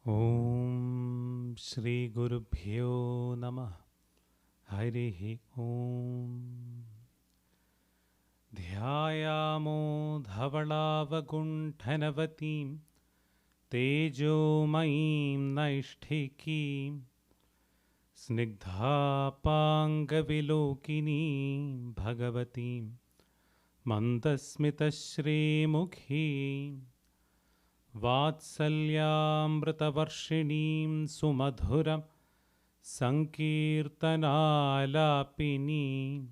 Om Shri Gurubhyo Namah Harihi Om Dhyayamo Dhavalavagunthanavatim Tejomayim Naishtikim Snigdhapangavilokinim Bhagavatim Mandasmitashrimukhim Vatsalyamritavarshiniim Sumadhuram Sankirtanalapinim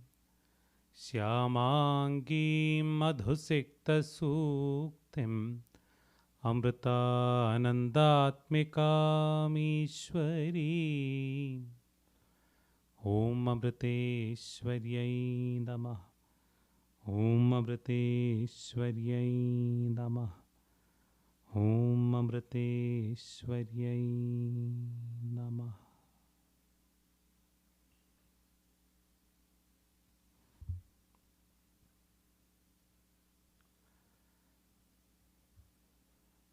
Shyamangim Madhusiktasuktim Amritanandatmikam Ishwarim Om Amriteshwaryai Namah Om Amriteshwaryai Namah Om Amriteshwaryai Namah.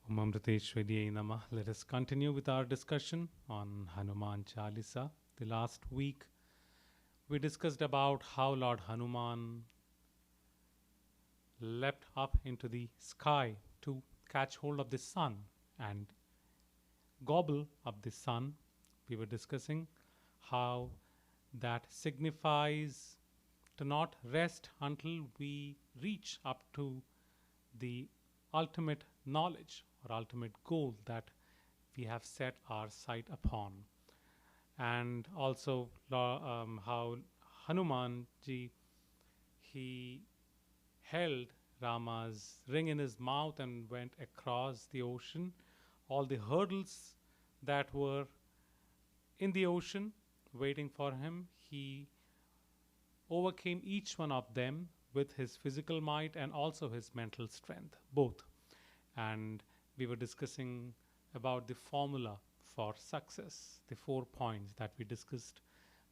Om Amriteshwaryai Namah. Let us continue with our discussion on Hanuman Chalisa. The last week we discussed about how Lord Hanuman leapt up into the sky to catch hold of the sun and gobble up the sun. We were discussing how that signifies to not rest until we reach up to the ultimate knowledge or ultimate goal that we have set our sight upon. And also how Hanuman ji, he held Rama's ring in his mouth and went across the ocean. All the hurdles that were in the ocean waiting for him, he overcame each one of them with his physical might and also his mental strength, both. And we were discussing about the formula for success, the 4 points that we discussed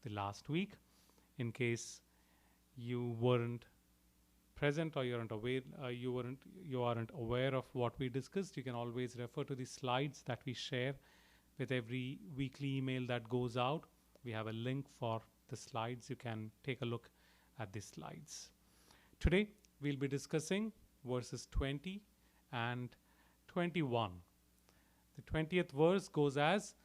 the last week. In case you weren't present or you aren't aware of what we discussed, you can always refer to the slides that we share with every weekly email that goes out. We have a link for the slides. You can take a look at the slides. Today we'll be discussing verses 20 and 21. The 20th verse goes as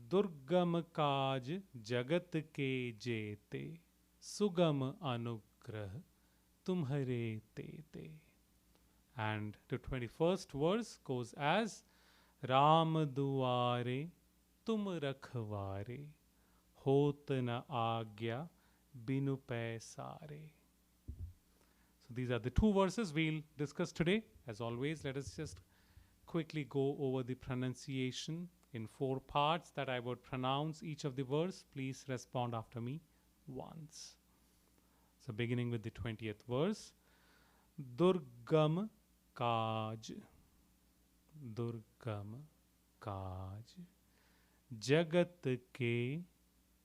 Durgam kaj jagat ke jete sugam anugrah tumhare te. And the 21st verse goes as Ram duare tum rakhware hot na agya binu paisare. So these are the 2 verses we'll discuss today. As always, let us just quickly go over the pronunciation in 4 parts that I would pronounce each of the verse. Please respond after me once. So beginning with the 20th verse, Durgam kaj, Durgam kaj, Jagat ke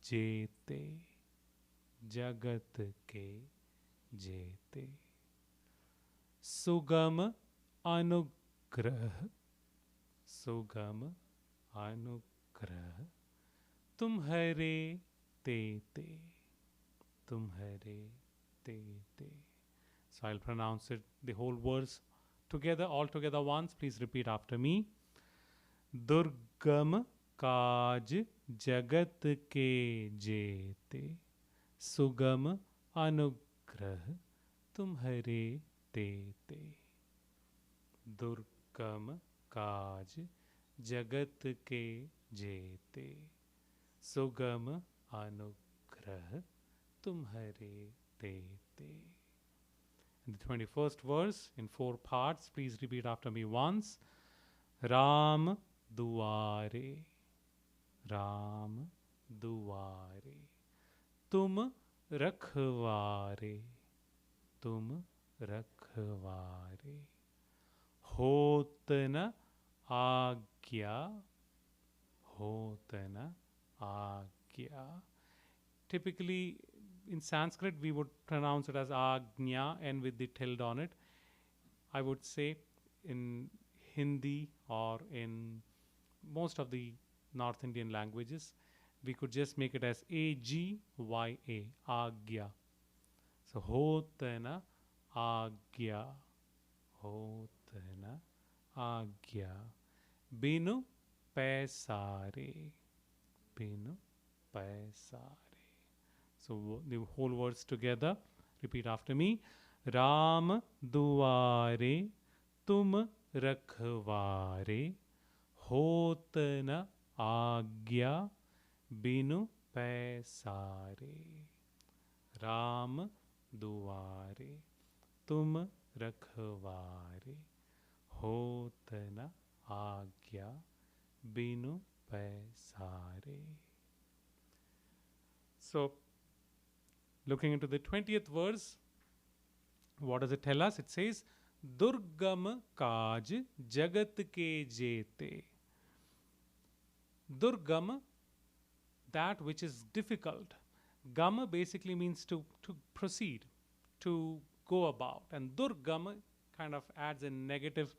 jete, Jagat ke jete, Sugam anugrah, Sugam anugrah, Tumhare te, Tumhare te. So I'll pronounce it, the whole verse together, all together once. Please repeat after me. Durgam kaj jagat ke jete, Sugam anugrah tumhare te. Durgam kaj jagat ke jete, Sugam anugrah tumhare te. In the 21st verse, in 4 parts, please repeat after me once. Ram duare, Ram duare, tum rakhware, tum rakhware, hotna agya, hotna agya. Typically, in Sanskrit, we would pronounce it as Agnya and with the tilde on it. I would say in Hindi or in most of the North Indian languages, we could just make it as Agya, Agya. So hotana Agya, hotana Agya, binu paisare, binu paisare. So the whole words together. Repeat after me. Ram duare tum rakhware, होत न आज्ञा बिनु पैसारे. राम दुआरे तुम रखवारे, होत न आज्ञा बिनु पैसारे. So, looking into the 20th verse, what does it tell us? It says, Durgam kaj jagat ke jete. Durgam, that which is difficult. Gama basically means to proceed, to go about. And Durgam kind of adds a negative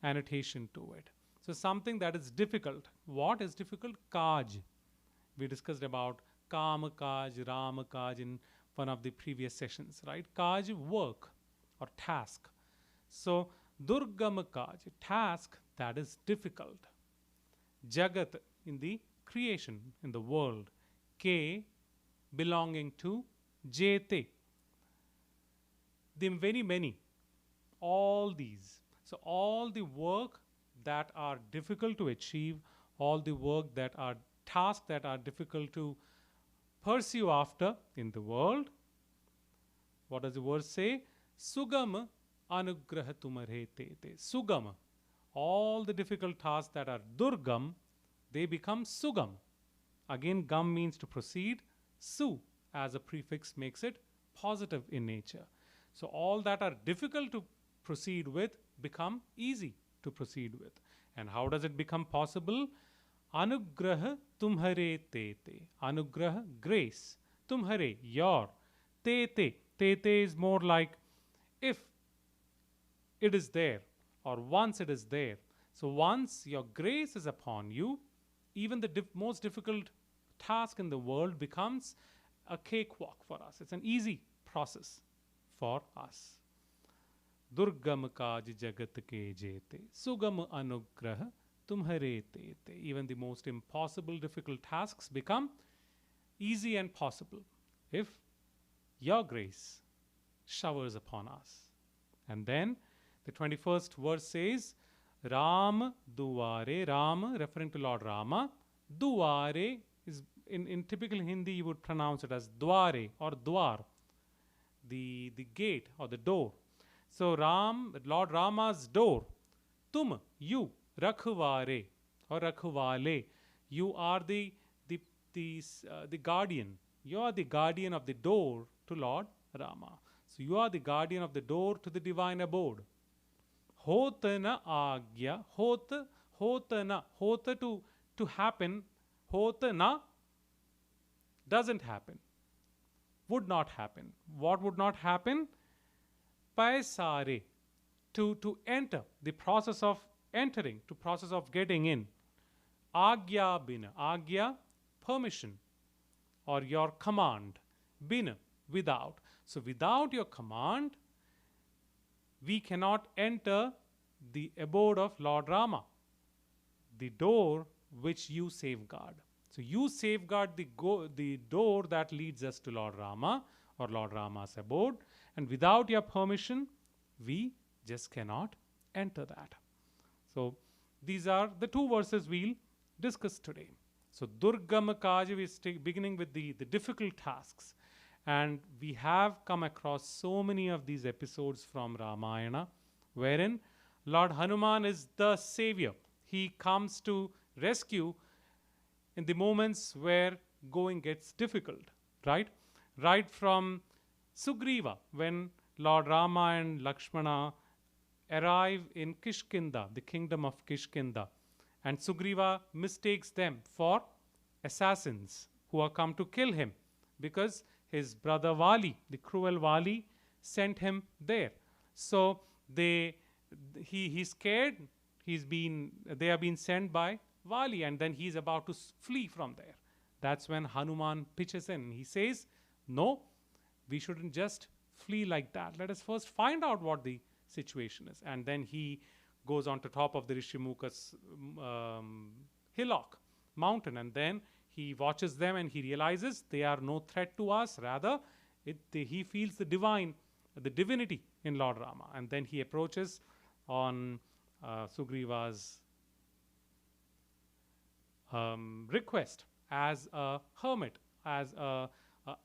annotation to it. So something that is difficult. What is difficult? Kaj. We discussed about Kam Kaj, Ram Kaj in one of the previous sessions, right? Kaj, work or task. So Durgam Kaj, task that is difficult. Jagat, in the creation, in the world. Ke, belonging to Jete. The very many. All these. So all the work that are difficult to achieve, all the work that are tasks that are difficult to pursue after in the world. What does the word say? Sugam anugraha tumare te. Sugam. All the difficult tasks that are durgam, they become sugam. Again, gam means to proceed. Su as a prefix makes it positive in nature. So all that are difficult to proceed with become easy to proceed with. And how does it become possible? Anugraha tumhare te. Anugraha, grace. Tumhare, your. Te. Te is more like if it is there or once it is there. So once your grace is upon you, even the most difficult task in the world becomes a cakewalk for us. It's an easy process for us. Durgam kaj jagat ke jete, sugam anugraha tumhare te. Even the most impossible, difficult tasks become easy and possible if your grace showers upon us. And then the 21st verse says, Ram duare, Ram referring to Lord Rama. Duare is in typical Hindi you would pronounce it as dware or dwar, the gate or the door. So Lord Rama's door. Tum, you, rakhware or rakhwale, you are the guardian. You are the guardian of the door to Lord Rama. So you are the guardian of the door to the divine abode. Hotana agya, hotana, to happen, hotana doesn't happen, would not happen. What would not happen? Paisare, to enter, the process of entering, to process of getting in. Agya bina, agya, permission or your command. Bina, without. So without your command, we cannot enter the abode of Lord Rama, the door which you safeguard. So you safeguard the door that leads us to Lord Rama or Lord Rama's abode, and without your permission, we just cannot enter that. So these are the two verses we'll discuss today. So Durgam Kaj, we're beginning with the difficult tasks. And we have come across so many of these episodes from Ramayana, wherein Lord Hanuman is the savior. He comes to rescue in the moments where going gets difficult, right? Right from Sugriva, when Lord Rama and Lakshmana arrive in Kishkinda, the kingdom of Kishkinda, and Sugriva mistakes them for assassins who are come to kill him because his brother Vali, the cruel Vali, sent him there. So he's scared. They are being sent by Vali, and then he's about to flee from there. That's when Hanuman pitches in. He says, no, we shouldn't just flee like that. Let us first find out what the situation is. And then he goes on to top of the Rishimuka's hillock, mountain, and then he watches them and he realizes they are no threat to us. Rather, he feels the divinity in Lord Rama. And then he approaches on Sugriva's request as a hermit, as a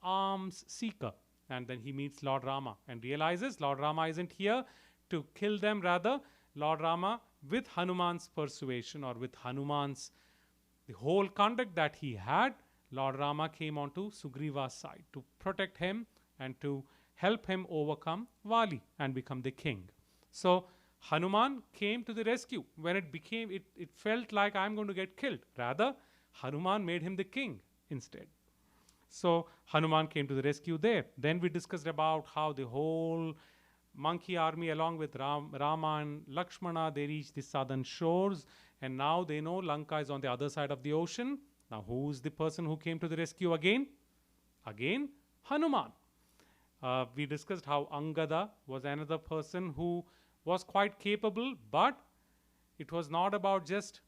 alms seeker. And then he meets Lord Rama and realizes Lord Rama isn't here to kill them. Rather, Lord Rama, with Hanuman's persuasion or with Hanuman's the whole conduct that he had, Lord Rama came onto Sugriva's side to protect him and to help him overcome Vali and become the king. So Hanuman came to the rescue. When it felt like I'm going to get killed. Rather, Hanuman made him the king instead. So Hanuman came to the rescue there. Then we discussed about how the whole monkey army along with Rama and Lakshmana, they reached the southern shores, and now they know Lanka is on the other side of the ocean. Now who's the person who came to the rescue again? Again, Hanuman. We discussed how Angada was another person who was quite capable, but it was not about just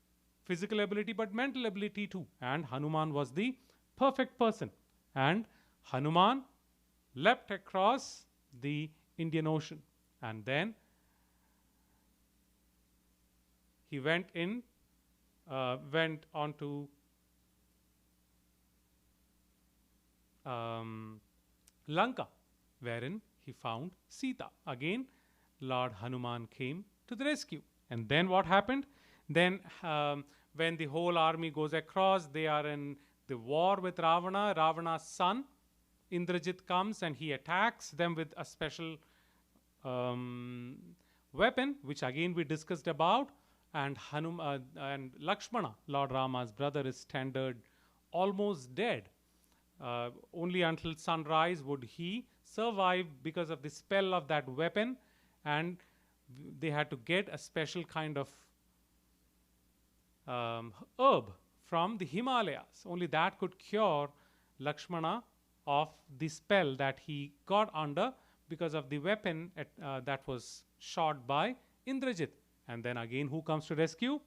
physical ability but mental ability too. And Hanuman was the perfect person. And Hanuman leapt across the Indian Ocean, and then he went on to Lanka, wherein he found Sita. Again, Lord Hanuman came to the rescue. And then what happened? Then when the whole army goes across, they are in the war with Ravana. Ravana's son Indrajit comes and he attacks them with a special weapon, which again we discussed about. And and Lakshmana, Lord Rama's brother, is standard almost dead. Only until sunrise would he survive because of the spell of that weapon, and they had to get a special kind of herb from the Himalayas. Only that could cure Lakshmana of the spell that he got under because of the weapon that was shot by Indrajit. And then again, who comes to rescue?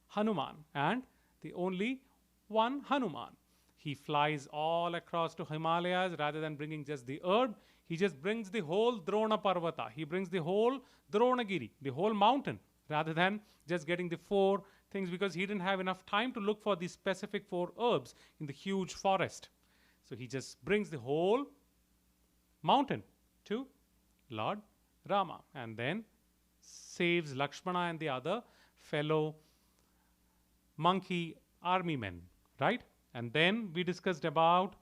Hanuman. And the only one Hanuman. He flies all across to Himalayas. Rather than bringing just the herb, he just brings the whole Drona Parvata. He brings the whole Dronagiri, the whole mountain, rather than just getting the 4 things, because he didn't have enough time to look for the specific 4 herbs in the huge forest. So he just brings the whole mountain to Lord Rama, and then saves Lakshmana and the other fellow monkey army men, right? And then we discussed about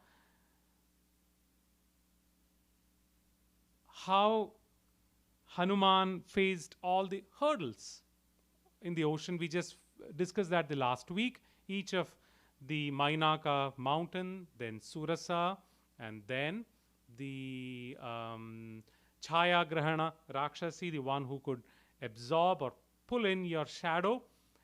how Hanuman faced all the hurdles in the ocean. We just discussed that the last week. Each of the Mainaka mountain, then Surasa, and then the Chaya Grahana Rakshasi, the one who could absorb or pull in your shadow.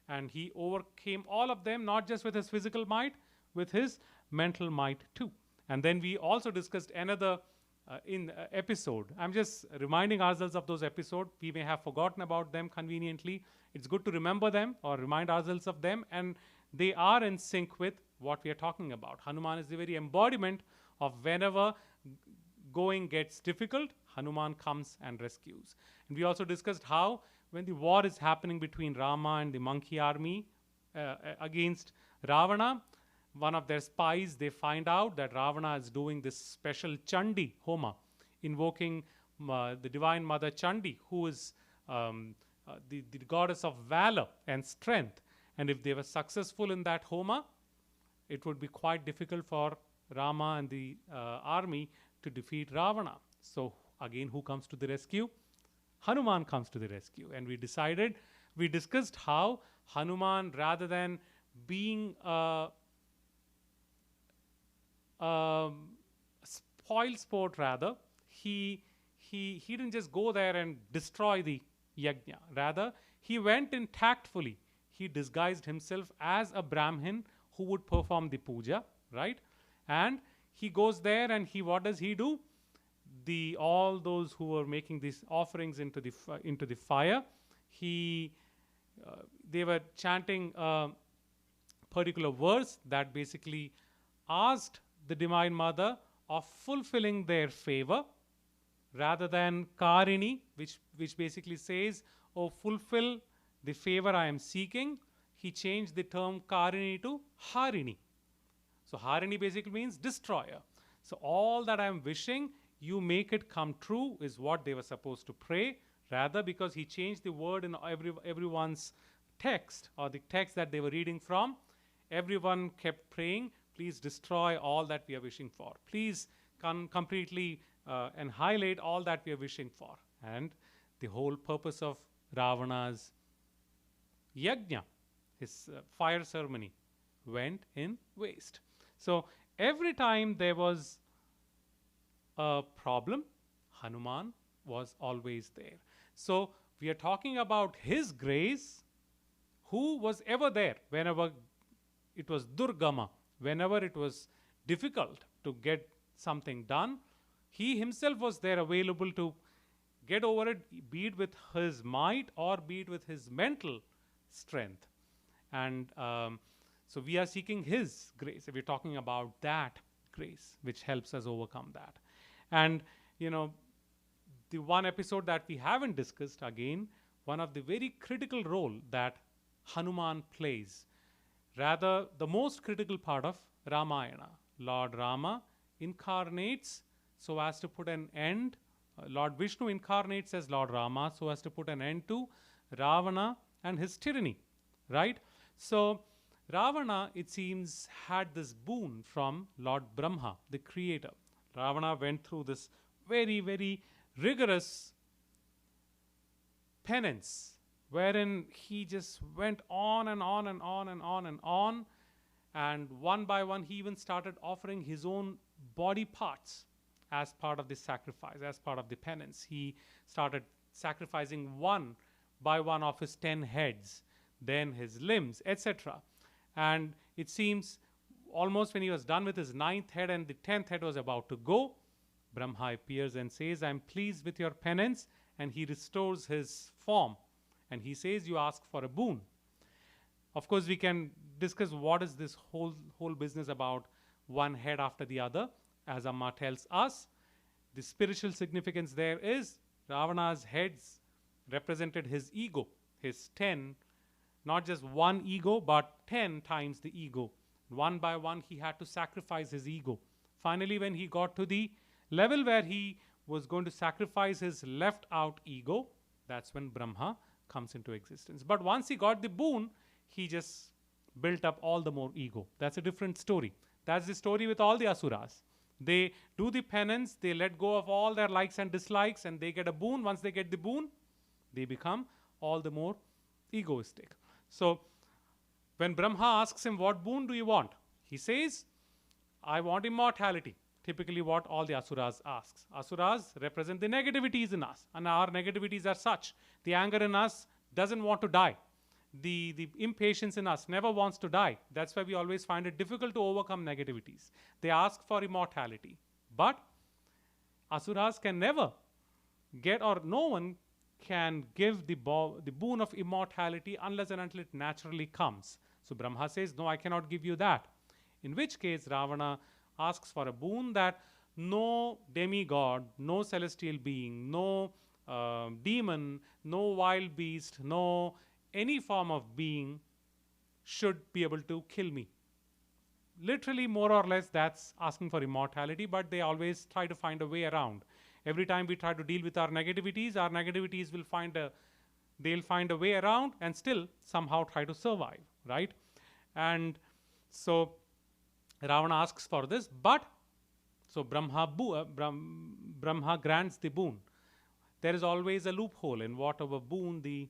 And he overcame all of them, not just with his physical might, with his mental might too. And then we also discussed another episode. I'm just reminding ourselves of those episodes. We may have forgotten about them conveniently. It's good to remember them or remind ourselves of them, and they are in sync with what we are talking about. Hanuman is the very embodiment of whenever going gets difficult, Hanuman comes and rescues. And we also discussed how when the war is happening between Rama and the monkey army against Ravana, one of their spies, they find out that Ravana is doing this special Chandi Homa, invoking the divine mother Chandi, who is the goddess of valor and strength. And if they were successful in that Homa, it would be quite difficult for Rama and the army to defeat Ravana. So again, who comes to the rescue? Hanuman comes to the rescue. And we discussed how Hanuman, rather than being spoil sport, rather, he didn't just go there and destroy the yajna. Rather, he went in tactfully. he disguised himself as a Brahmin who would perform the puja, right? And he goes there, and what does he do? All those who were making these offerings into the fire, he they were chanting a particular verse that basically asked the Divine Mother of fulfilling their favor, rather than Karini, which basically says, "Oh, fulfill the favor I am seeking." He changed the term Karini to Harini. So Harini basically means destroyer. So all that I am wishing, you make it come true, is what they were supposed to pray. Rather, because he changed the word in everyone's text, or the text that they were reading from, everyone kept praying, "Please destroy all that we are wishing for. Please completely annihilate all that we are wishing for." And the whole purpose of Ravana's yajna, his fire ceremony, went in waste. So every time there was a problem, Hanuman was always there. So we are talking about his grace, who was ever there whenever it was Durgama, whenever it was difficult to get something done. He himself was there, available to get over it, be it with his might or be it with his mental strength. And so we are seeking his grace. We're talking about that grace which helps us overcome that. And the one episode that we haven't discussed, again, one of the very critical role that Hanuman plays, rather the most critical part of Ramayana. Lord Rama incarnates so as to put an end, Lord Vishnu incarnates as Lord Rama so as to put an end to Ravana and his tyranny, right? So Ravana, it seems, had this boon from Lord Brahma, the creator. Ravana went through this very, very rigorous penance, wherein he just went on and on and on and on and on. And one by one, he even started offering his own body parts as part of the sacrifice, as part of the penance. He started sacrificing one by one of his 10 heads, then his limbs, etc. And it seems almost when he was done with his 9th head and the 10th head was about to go, Brahma appears and says, "I'm pleased with your penance," and he restores his form. And he says, "You ask for a boon." Of course, we can discuss what is this whole business about one head after the other. As Amma tells us, the spiritual significance there is Ravana's heads represented his ego, his 10, not just one ego, but 10 times the ego. One by one, he had to sacrifice his ego. Finally, when he got to the level where he was going to sacrifice his left out ego, that's when Brahma comes into existence. But once he got the boon, he just built up all the more ego. That's a different story. That's the story with all the asuras. They do the penance, they let go of all their likes and dislikes, and they get a boon. Once they get the boon, they become all the more egoistic. So when Brahma asks him, "What boon do you want?" he says, "I want immortality." Typically what all the asuras asks. Asuras represent the negativities in us, and our negativities are such. The anger in us doesn't want to die. The impatience in us never wants to die. That's why we always find it difficult to overcome negativities. They ask for immortality. But asuras can never get, or no one can give the boon of immortality unless and until it naturally comes. So Brahma says, "No, I cannot give you that." In which case Ravana asks for a boon that no demigod, no celestial being, no demon, no wild beast, no any form of being should be able to kill me. Literally, more or less, that's asking for immortality, but they always try to find a way around. Every time we try to deal with our negativities will they'll find a way around and still somehow try to survive, right? And so Ravana asks for this, but so Brahma grants the boon. There is always a loophole in whatever boon the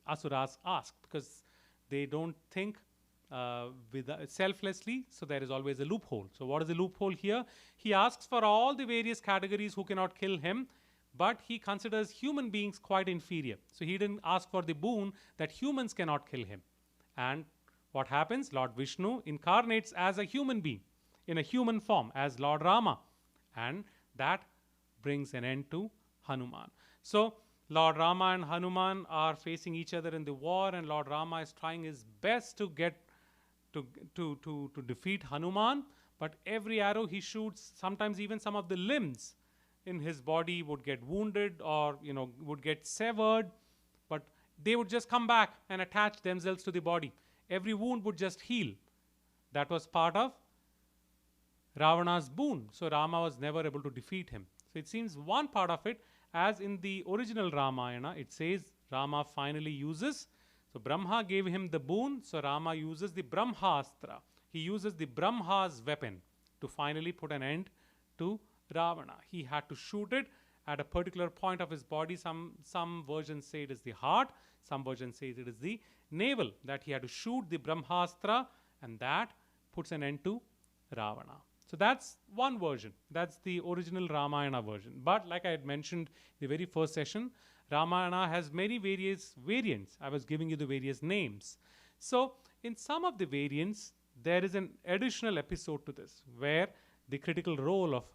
asuras ask, because they don't think selflessly, so there is always a loophole. So what is the loophole here? He asks for all the various categories who cannot kill him, but he considers human beings quite inferior. So he didn't ask for the boon that humans cannot kill him. And what happens? Lord Vishnu incarnates as a human being, in a human form, as Lord Rama. And that brings an end to Hanuman. So Lord Rama and Hanuman are facing each other in the war, and Lord Rama is trying his best to get to defeat Hanuman. But every arrow he shoots, sometimes even some of the limbs in his body would get wounded, or would get severed, but they would just come back and attach themselves to the body. Every wound would just heal. That was part of Ravana's boon. So Rama was never able to defeat him. So it seems one part of it, as in the original Ramayana, it says Rama finally uses. So Brahma gave him the boon. So Rama uses the Brahmastra. He uses the Brahma's weapon to finally put an end to Ravana. He had to shoot it at a particular point of his body. Some versions say it is the heart. Some versions say it is the navel, that he had to shoot the Brahmastra, and that puts an end to Ravana. So that's one version. That's the original Ramayana version. But like I had mentioned in the very first session, Ramayana has many various variants. I was giving you the various names. So in some of the variants, there is an additional episode to this, where the critical role of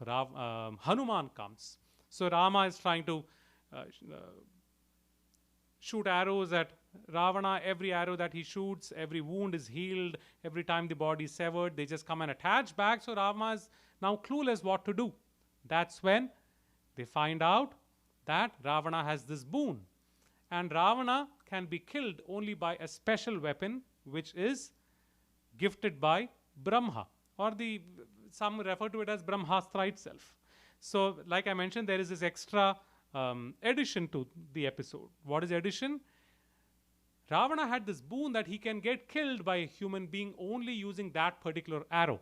Hanuman comes. So Rama is trying to shoot arrows at Ravana. Every arrow that he shoots, every wound is healed. Every time the body is severed, they just come and attach back. So Rama is now clueless what to do. That's when they find out that Ravana has this boon. And Ravana can be killed only by a special weapon, which is gifted by Brahma, or some refer to it as Brahmastra itself. So like I mentioned, there is this extra addition to the episode. What is addition? Ravana had this boon that he can get killed by a human being only using that particular arrow.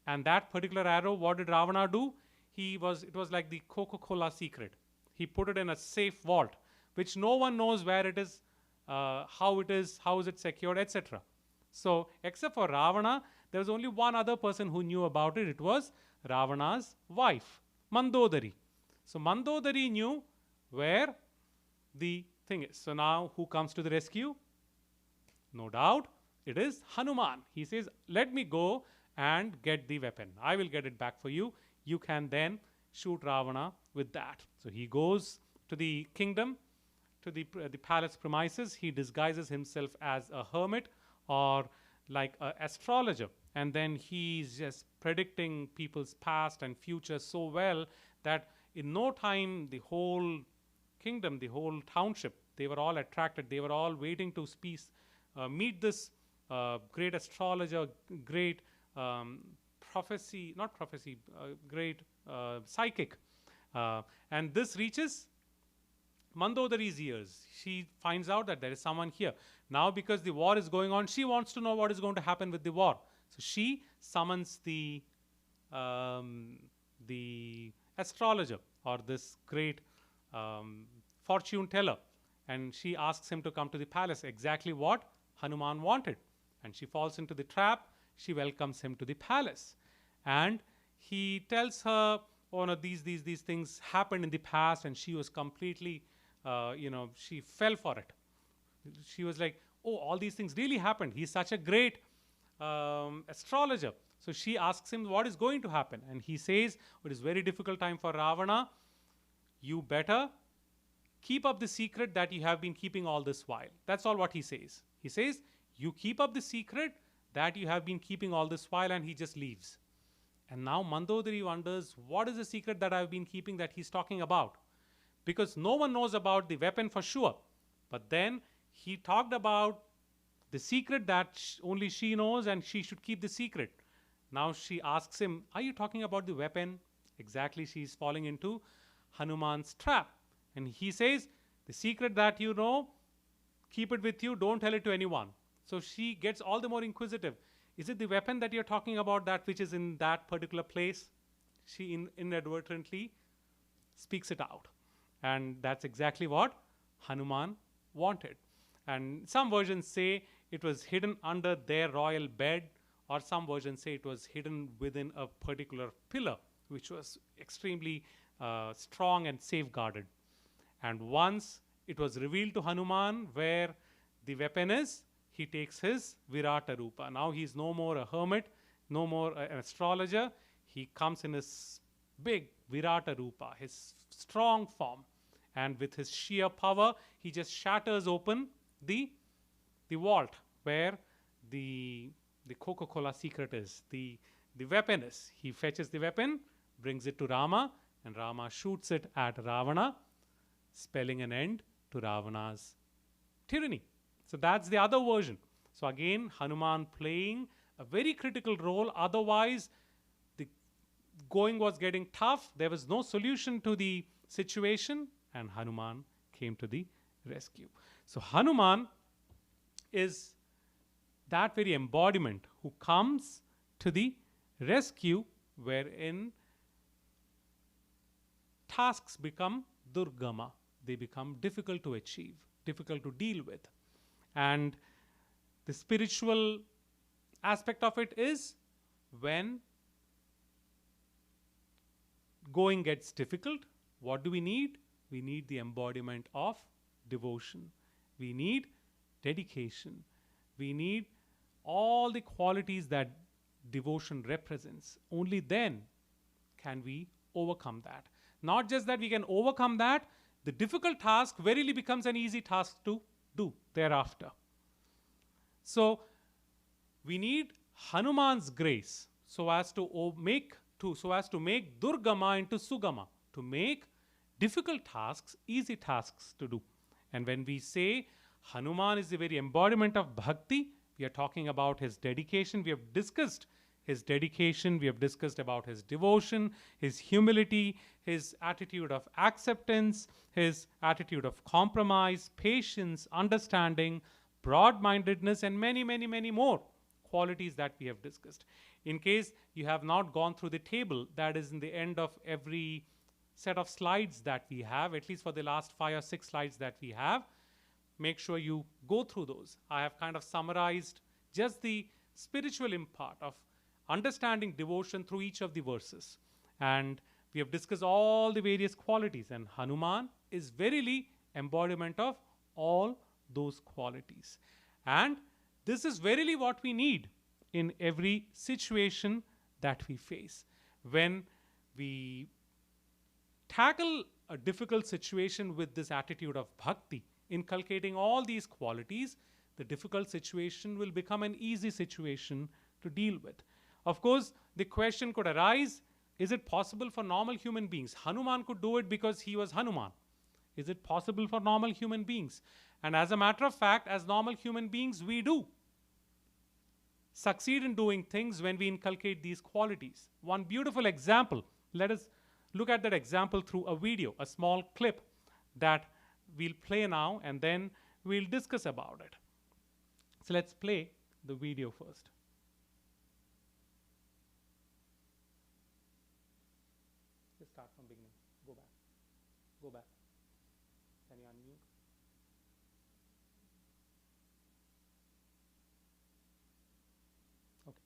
And that particular arrow, what did Ravana do? It was like the Coca-Cola secret. He put it in a safe vault, which no one knows where it is, how is it secured, etc. So except for Ravana, there was only one other person who knew about it. It was Ravana's wife, Mandodari. So Mandodari knew where the thing is. So now who comes to the rescue? No doubt it is Hanuman. He says, let me go and get the weapon. I will get it back for you. You can then shoot Ravana with that. So he goes to the kingdom, to the palace premises. He disguises himself as a hermit, or like an astrologer. And then he's just predicting people's past and future so well that in no time, the whole kingdom, the whole township, they were all attracted. They were all waiting to meet this great astrologer, great great psychic. And this reaches Mandodari's ears. She finds out that there is someone here. Now, because the war is going on, she wants to know what is going to happen with the war. So she summons the astrologer, or this great fortune teller, and she asks him to come to the palace, exactly what Hanuman wanted. And she falls into the trap. She welcomes him to the palace, and he tells her, oh no, these things happened in the past, and she was completely, she fell for it. She was like, oh, all these things really happened. He's such a great astrologer. So she asks him what is going to happen. And he says, it is very difficult time for Ravana. You better keep up the secret that you have been keeping all this while. That's all what he says. He says, you keep up the secret that you have been keeping all this while, and he just leaves. And now Mandodari wonders, what is the secret that I've been keeping that he's talking about? Because no one knows about the weapon for sure. But then he talked about the secret that only she knows, and she should keep the secret. Now she asks him, are you talking about the weapon? Exactly, she's falling into Hanuman's trap. And he says, the secret that you know, keep it with you, don't tell it to anyone. So she gets all the more inquisitive. Is it the weapon that you're talking about, that which is in that particular place? She inadvertently speaks it out. And that's exactly what Hanuman wanted. And some versions say it was hidden under their royal bed, or some versions say it was hidden within a particular pillar, which was extremely strong and safeguarded. And once it was revealed to Hanuman where the weapon is, he takes his Virata Rupa. Now he's no more a hermit, no more an astrologer. He comes in his big Virata Rupa, his strong form. And with his sheer power, he just shatters open the vault where the Coca-Cola secret is, the weapon is. He fetches the weapon, brings it to Rama, and Rama shoots it at Ravana, spelling an end to Ravana's tyranny. So that's the other version. So again, Hanuman playing a very critical role. Otherwise, the going was getting tough. There was no solution to the situation, and Hanuman came to the rescue. So Hanuman is that very embodiment who comes to the rescue, wherein tasks become durgama. They become difficult to achieve, difficult to deal with. And the spiritual aspect of it is when going gets difficult, what do we need? We need the embodiment of devotion. We need dedication. We need all the qualities that devotion represents. Only then can we overcome that. Not just that we can overcome that, the difficult task verily becomes an easy task to do thereafter. So we need Hanuman's grace so as to make Durgama into Sugama, to make difficult tasks easy tasks to do. And when we say Hanuman is the very embodiment of bhakti, we are talking about his dedication. We have discussed his dedication, we have discussed about his devotion, his humility, his attitude of acceptance, his attitude of compromise, patience, understanding, broad-mindedness, and many, many, many more qualities that we have discussed. In case you have not gone through the table that is in the end of every set of slides that we have, at least for the last 5 or 6 slides that we have, make sure you go through those. I have kind of summarized just the spiritual impart of understanding devotion through each of the verses. And we have discussed all the various qualities, and Hanuman is verily embodiment of all those qualities. And this is verily what we need in every situation that we face. When we tackle a difficult situation with this attitude of bhakti, inculcating all these qualities, the difficult situation will become an easy situation to deal with. Of course, the question could arise, is it possible for normal human beings? Hanuman could do it because he was Hanuman. Is it possible for normal human beings? And as a matter of fact, as normal human beings, we do succeed in doing things when we inculcate these qualities. One beautiful example, let us look at that example through a video, a small clip that we'll play now, and then we'll discuss about it. So let's play the video first. Let's start from beginning. Go back. Go back. Can you unmute? Okay.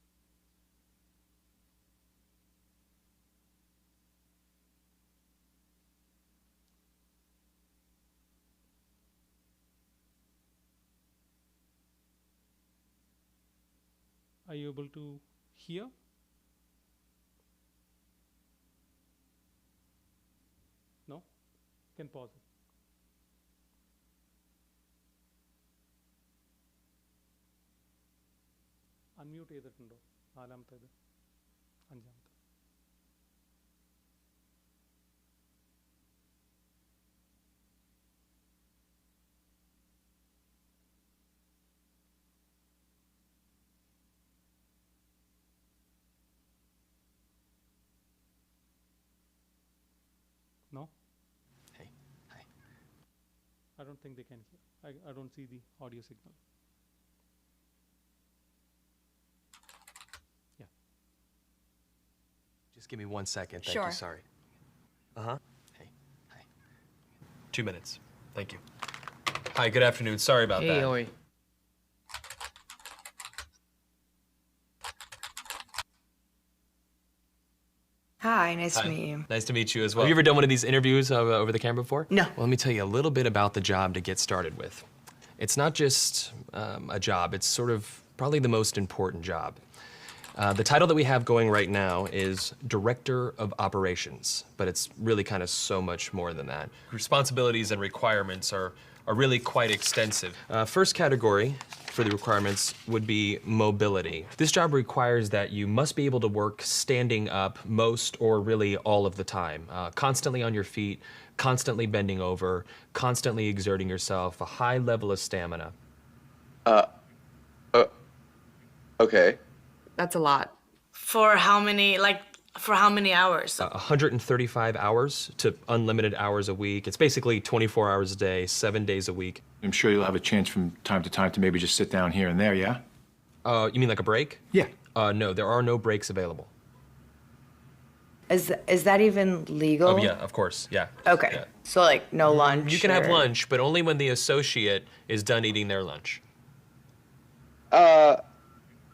Are you able to hear? No? You can pause it. Unmute ചെയ്തിട്ടുണ്ടോ നാലാമത്തേത് അഞ്ചാമത്തെ No? Hey. Hi. I don't think they can hear. I don't see the audio signal. Yeah. Just give me 1 second. Thank Sure. you. Sorry. Uh-huh. Hey. Hi. 2 minutes. Thank you. Hi, good afternoon. Sorry about that. Oi. Hi, nice to Hi. meet you. Nice to meet you as well. Have you ever done one of these interviews over the camera before? No. Well, let me tell you a little bit about the job to get started with. It's not just a job, it's sort of probably the most important job. The title that we have going right now is Director of Operations, but it's really kind of so much more than that. Responsibilities and requirements are really quite extensive. First category for the requirements would be mobility. This job requires that you must be able to work standing up most or really all of the time, constantly on your feet, constantly bending over, constantly exerting yourself, a high level of stamina. Okay. That's a lot. For how many hours? 135 hours to unlimited hours a week. It's basically 24 hours a day, 7 days a week. I'm sure you'll have a chance from time to time to maybe just sit down here and there, yeah? You mean like a break? Yeah. No, there are no breaks available. Is that even legal? Oh, yeah, of course, yeah. Okay. Yeah. So like no lunch. You can have or- lunch, but only when the associate is done eating their lunch.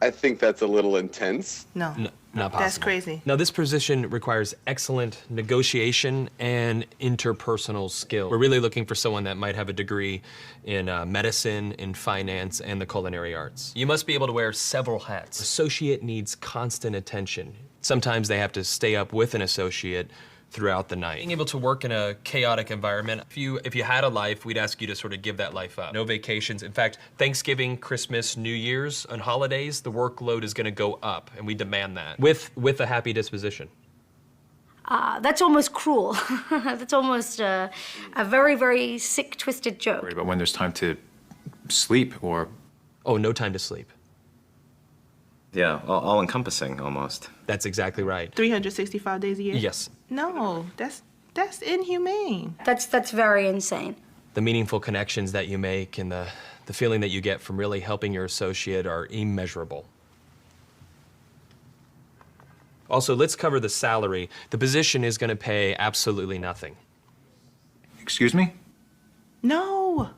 I think that's a little intense. No, Not possible. that's crazy. Now, this position requires excellent negotiation and interpersonal skill. We're really looking for someone that might have a degree in medicine, in finance, and the culinary arts. You must be able to wear several hats. Associate needs constant attention. Sometimes they have to stay up with an associate throughout the night. Being able to work in a chaotic environment, if you had a life, we'd ask you to sort of give that life up. No vacations. In fact, Thanksgiving, Christmas, New Year's, and holidays, the workload is gonna go up, and we demand that. With a happy disposition. That's almost cruel. That's almost a very, very sick, twisted joke. Worried about when there's time to sleep or... Oh, no time to sleep. Yeah, all-encompassing almost. That's exactly right. 365 days a year? Yes. No, that's inhumane. That's very insane. The meaningful connections that you make and the feeling that you get from really helping your associate are immeasurable. Also, let's cover the salary. The position is going to pay absolutely nothing. Excuse me? No.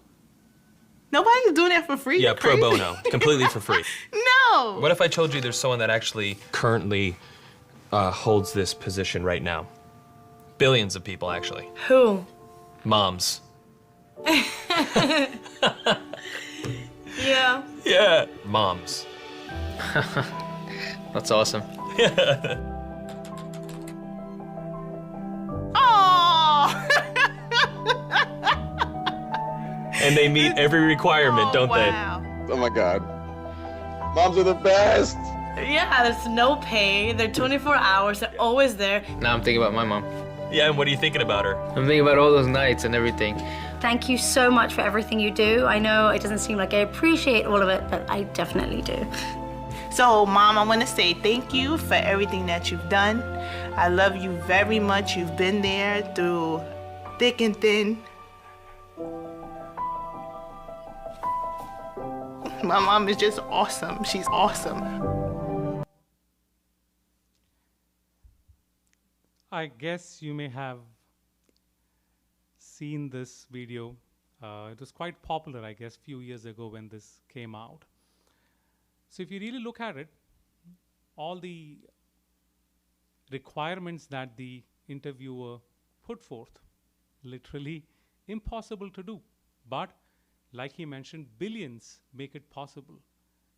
Nobody's doing that for free. Yeah, You're pro crazy. bono, completely for free. No. What if I told you there's someone that actually currently holds this position right now? Billions of people, actually. Who? Moms. Yeah. Yeah. Moms. That's awesome. Oh. And they meet every requirement, don't wow. Oh my God. Moms are the best. Yeah, there's no pay. They're 24 hours. They're always there. Now I'm thinking about my mom. they? Yeah, and what are you thinking about her? I'm thinking about all those nights and everything. Thank you so much for everything you do. I know it doesn't seem like I appreciate all of it, but I definitely do. So, Mom, I want to say thank you for everything that you've done. I love you very much. You've been there through thick and thin. My mom is just awesome. She's awesome. I guess you may have seen this video. It was quite popular, I guess, few years ago when this came out. So if you really look at it, all the requirements that the interviewer put forth, literally impossible to do. But like he mentioned, billions make it possible.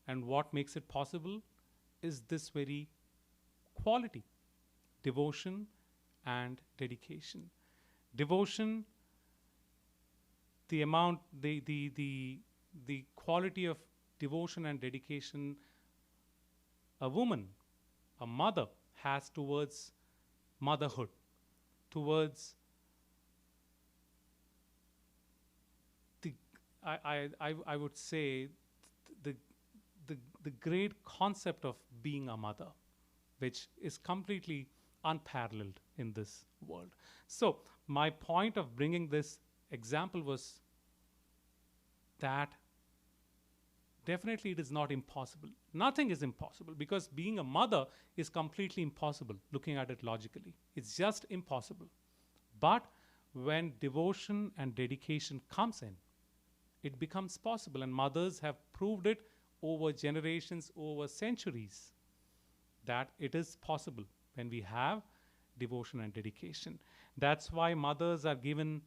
And what makes it possible is this very quality, devotion and dedication. Devotion, the amount, the quality of devotion and dedication a woman, a mother, has towards motherhood, towards the I would say the great concept of being a mother, which is completely unparalleled in this world. So my point of bringing this example was that definitely it is not impossible. Nothing is impossible, because being a mother is completely impossible, looking at it logically. It's just impossible. But when devotion and dedication comes in, it becomes possible, and mothers have proved it over generations, over centuries, that it is possible when we have devotion and dedication. That's why mothers are given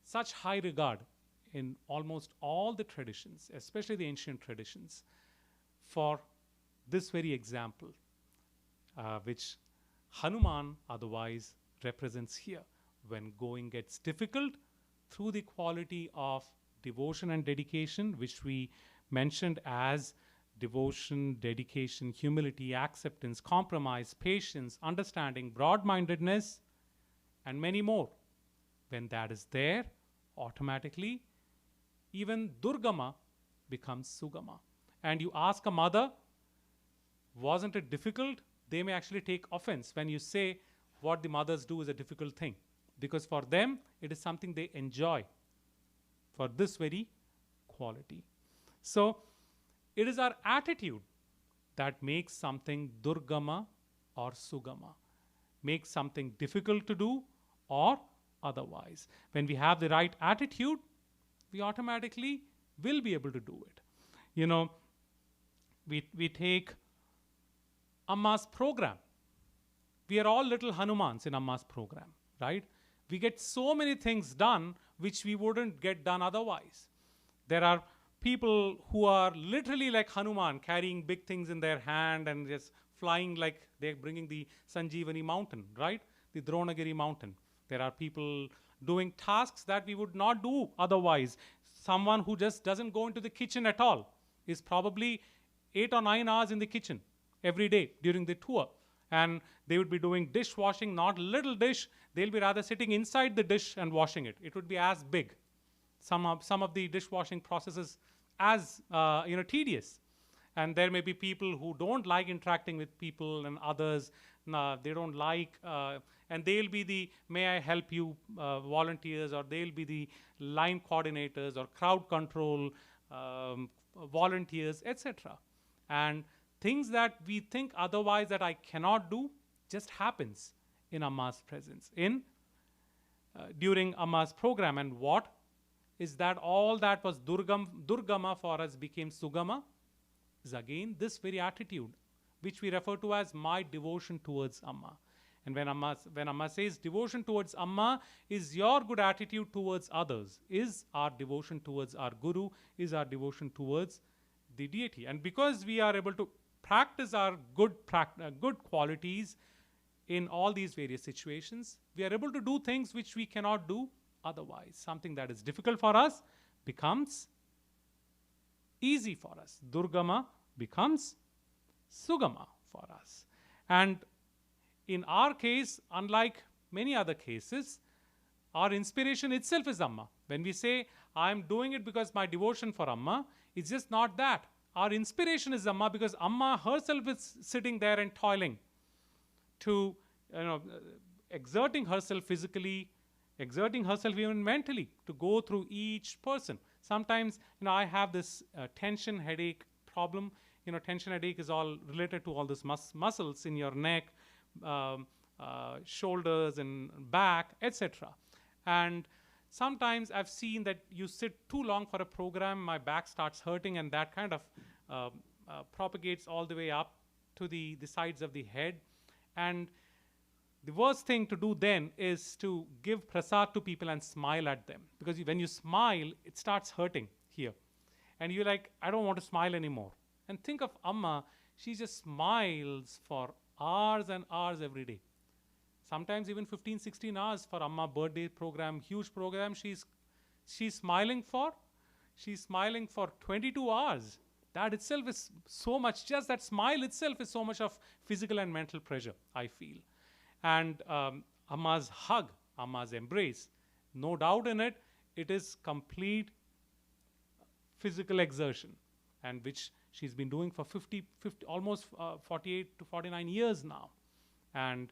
such high regard in almost all the traditions, especially the ancient traditions, for this very example, which Hanuman otherwise represents here. When going gets difficult, through the quality of devotion and dedication, which we mentioned as devotion, dedication, humility, acceptance, compromise, patience, understanding, broad-mindedness, and many more. When that is there, automatically, even Durgama becomes Sugama. And you ask a mother, wasn't it difficult? They may actually take offense when you say what the mothers do is a difficult thing. Because for them, it is something they enjoy for this very quality. So, it is our attitude that makes something Durgama or Sugama, makes something difficult to do or otherwise. When we have the right attitude, we automatically will be able to do it. You know, we take Amma's program. We are all little Hanumans in Amma's program, right? We get so many things done which we wouldn't get done otherwise. There are people who are literally like Hanuman, carrying big things in their hand and just flying like they're bringing the Sanjeevani mountain, right? The Dronagiri mountain. There are people doing tasks that we would not do otherwise. Someone who just doesn't go into the kitchen at all is probably 8 or 9 hours in the kitchen every day during the tour. And they would be doing dishwashing, not little dish. They'll be rather sitting inside the dish and washing it. It would be as big. Some of the dishwashing processes as tedious. And there may be people who don't like interacting with people, and others they don't like, and they'll be the may I help you volunteers, or they'll be the line coordinators or crowd control volunteers, etc. And things that we think otherwise that I cannot do just happens in Amma's presence, during Amma's program. And what is that all that was Durgama for us became Sugama is again this very attitude, which we refer to as my devotion towards Amma. And when Amma says devotion towards Amma is your good attitude towards others, is our devotion towards our Guru, is our devotion towards the deity. And because we are able to practice our good qualities in all these various situations, we are able to do things which we cannot do otherwise. Something that is difficult for us becomes easy for us. Durgama becomes Sugama for us. And in our case, unlike many other cases, our inspiration itself is Amma. When we say, I am doing it because my devotion for Amma, it's just not that. Our inspiration is Amma because Amma herself is sitting there and toiling to, exerting herself physically, exerting herself even mentally to go through each person. Sometimes, I have this tension headache problem. Tension headache is all related to all these muscles in your neck, shoulders and back, etc. And sometimes I've seen that you sit too long for a program, my back starts hurting, and that kind of propagates all the way up to the sides of the head. And the worst thing to do then is to give prasad to people and smile at them. Because when you smile, it starts hurting here. And you're like, I don't want to smile anymore. And think of Amma, she just smiles for hours and hours every day. Sometimes even 15, 16 hours for Amma birthday program, huge program, she's smiling for. She's smiling for 22 hours. That itself is so much, just that smile itself is so much of physical and mental pressure, I feel. And Amma's hug, Amma's embrace, no doubt in it, it is complete physical exertion, and which she's been doing for 50 almost 48 to 49 years now. And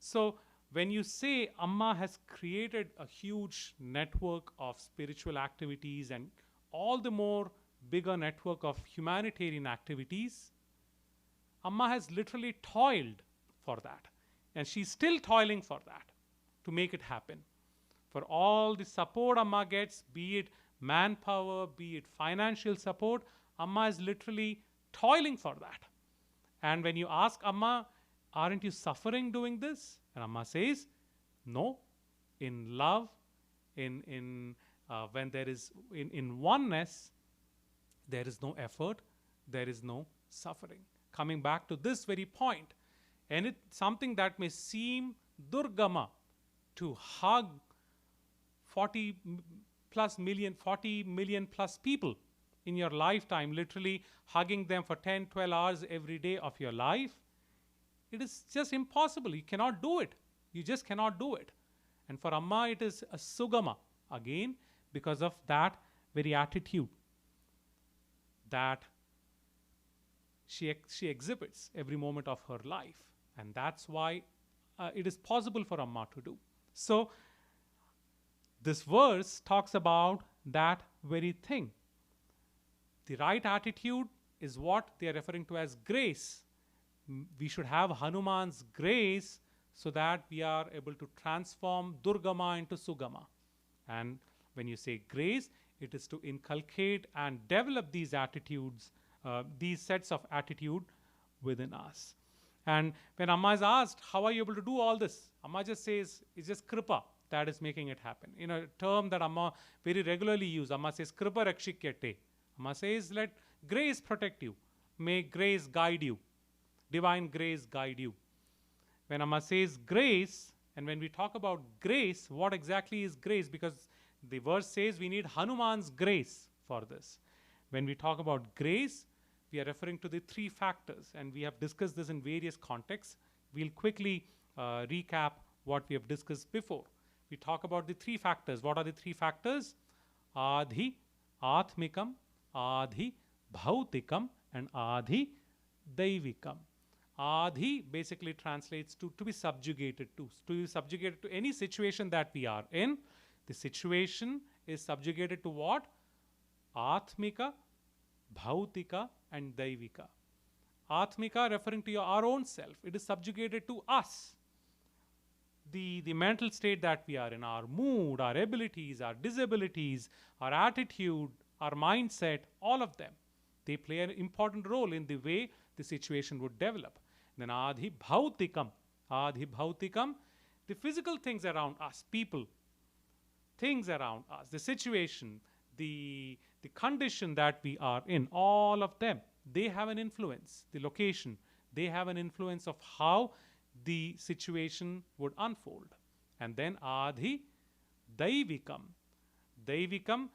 so when you say Amma has created a huge network of spiritual activities and all the more bigger network of humanitarian activities, Amma has literally toiled for that. And she's still toiling for that to make it happen. For all the support Amma gets, be it manpower, be it financial support, Amma is literally toiling for that. And when you ask Amma, aren't you suffering doing this? And Amma says, no. In love, when there is in oneness, there is no effort, there is no suffering. Coming back to this very point, and it's something that may seem durgama to hug 40 million plus people in your lifetime, literally hugging them for 10, 12 hours every day of your life. It is just impossible. You cannot do it. You just cannot do it. And for Amma, it is a sugama, again, because of that very attitude that she exhibits every moment of her life. And that's why it is possible for Amma to do. So, this verse talks about that very thing. The right attitude is what they are referring to as grace. We should have Hanuman's grace so that we are able to transform Durgama into Sugama. And when you say grace, it is to inculcate and develop these attitudes, these sets of attitude within us. And when Amma is asked, how are you able to do all this? Amma just says, it's just kripa that is making it happen. In a term that Amma very regularly uses, Amma says, kripa rakshikyate. Amma says, let grace protect you. May grace guide you. Divine grace guide you. When Amma says grace, and when we talk about grace, what exactly is grace? Because the verse says we need Hanuman's grace for this. When we talk about grace, we are referring to the three factors, and we have discussed this in various contexts. We'll quickly recap what we have discussed before. We talk about the three factors. What are the three factors? Adhi, Atmikam, Adhi, Bhautikam, and Adhi, Daivikam. Adhi basically translates to be subjugated to be subjugated to any situation that we are in. The situation is subjugated to what? Atmika, Bhautika, and Daivika. Atmika referring to our own self. It is subjugated to us. The mental state that we are in, our mood, our abilities, our disabilities, our attitude, our mindset, all of them, they play an important role in the way the situation would develop. Then Adhi Bhautikam. Adhi Bhautikam, the physical things around us, people, things around us, the situation, the condition that we are in, all of them, they have an influence. The location, they have an influence of how the situation would unfold. And then Adhi Daivikam. Daivikam,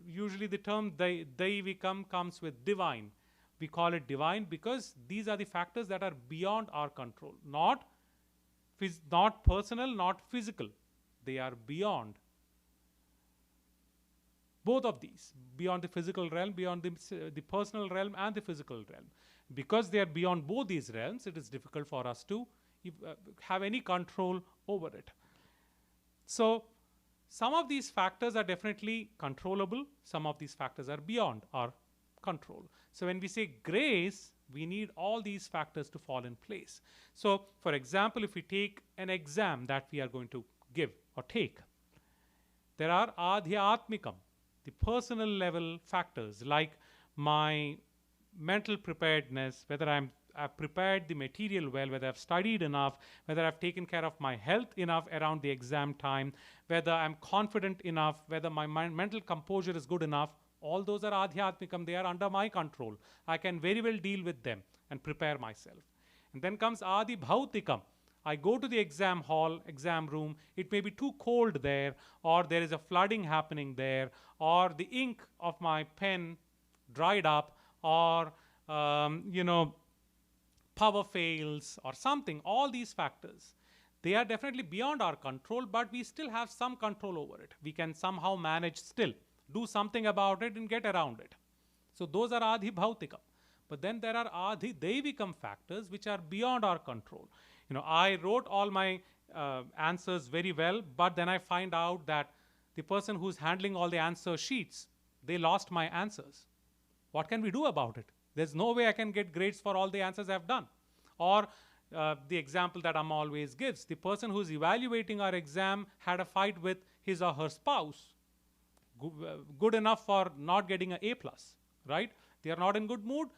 usually the term Daivikam comes with divine. We call it divine because these are the factors that are beyond our control. Not personal, not physical. They are beyond. Both of these, beyond the physical realm, beyond the personal realm and the physical realm. Because they are beyond both these realms, it is difficult for us to have any control over it. So, some of these factors are definitely controllable. Some of these factors are beyond our control. So, when we say grace, we need all these factors to fall in place. So, for example, if we take an exam that we are going to give or take, there are adhyatmikam, the personal level factors like my mental preparedness, whether I've prepared the material well, whether I've studied enough, whether I've taken care of my health enough around the exam time, whether I'm confident enough, whether my mental composure is good enough. All those are adhyatmikam. They are under my control. I can very well deal with them and prepare myself. And then comes adi bhautikam. I go to the exam hall, exam room. It may be too cold there, or there is a flooding happening there, or the ink of my pen dried up, or power fails or something. All these factors, they are definitely beyond our control, but we still have some control over it. We can somehow manage still, do something about it and get around it. So those are adhi bhautikam. But then there are adhi daivikam factors which are beyond our control. I wrote all my answers very well, but then I find out that the person who's handling all the answer sheets, they lost my answers. What can we do about it? There's no way I can get grades for all the answers I've done. Or the example that Amma always gives, the person who's evaluating our exam had a fight with his or her spouse. Good enough for not getting an A+, right? They are not in good mood.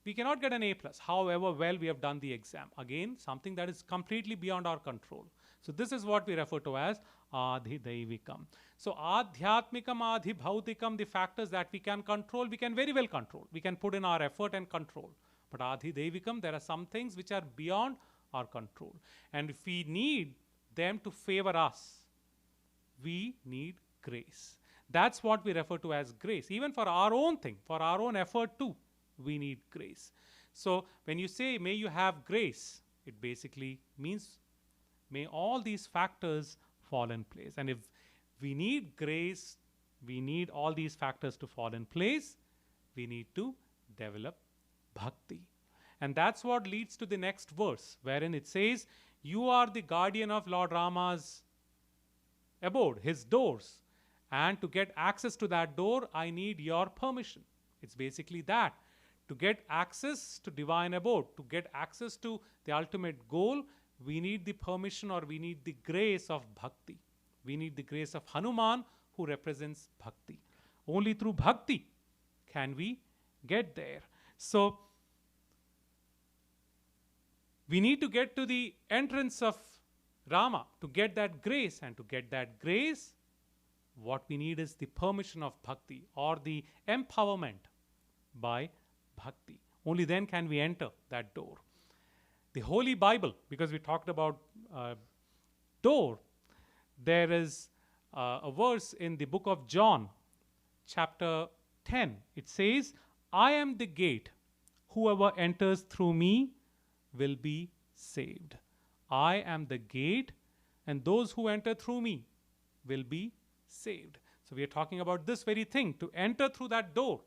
We cannot get an A+, however well we have done the exam. Again, something that is completely beyond our control. So this is what we refer to as adhidaivikam. So adhyatmikam, adhibhautikam, the factors that we can control, we can very well control. We can put in our effort and control. But adhidaivikam, there are some things which are beyond our control. And if we need them to favor us, we need grace. That's what we refer to as grace. Even for our own thing, for our own effort too, we need grace. So when you say, may you have grace, it basically means may all these factors fall in place. And if we need grace, we need all these factors to fall in place, we need to develop bhakti. And that's what leads to the next verse, wherein it says, you are the guardian of Lord Rama's abode, his doors. And to get access to that door, I need your permission. It's basically that. To get access to divine abode, to get access to the ultimate goal, we need the permission, or we need the grace of bhakti. We need the grace of Hanuman, who represents bhakti. Only through bhakti can we get there. So we need to get to the entrance of Rama to get that grace. And to get that grace, what we need is the permission of bhakti, or the empowerment by bhakti. Only then can we enter that door. The Holy Bible, because we talked about door, there is a verse in the book of John, chapter 10. It says, I am the gate. Whoever enters through me will be saved. I am the gate, and those who enter through me will be saved. So we are talking about this very thing, to enter through that door.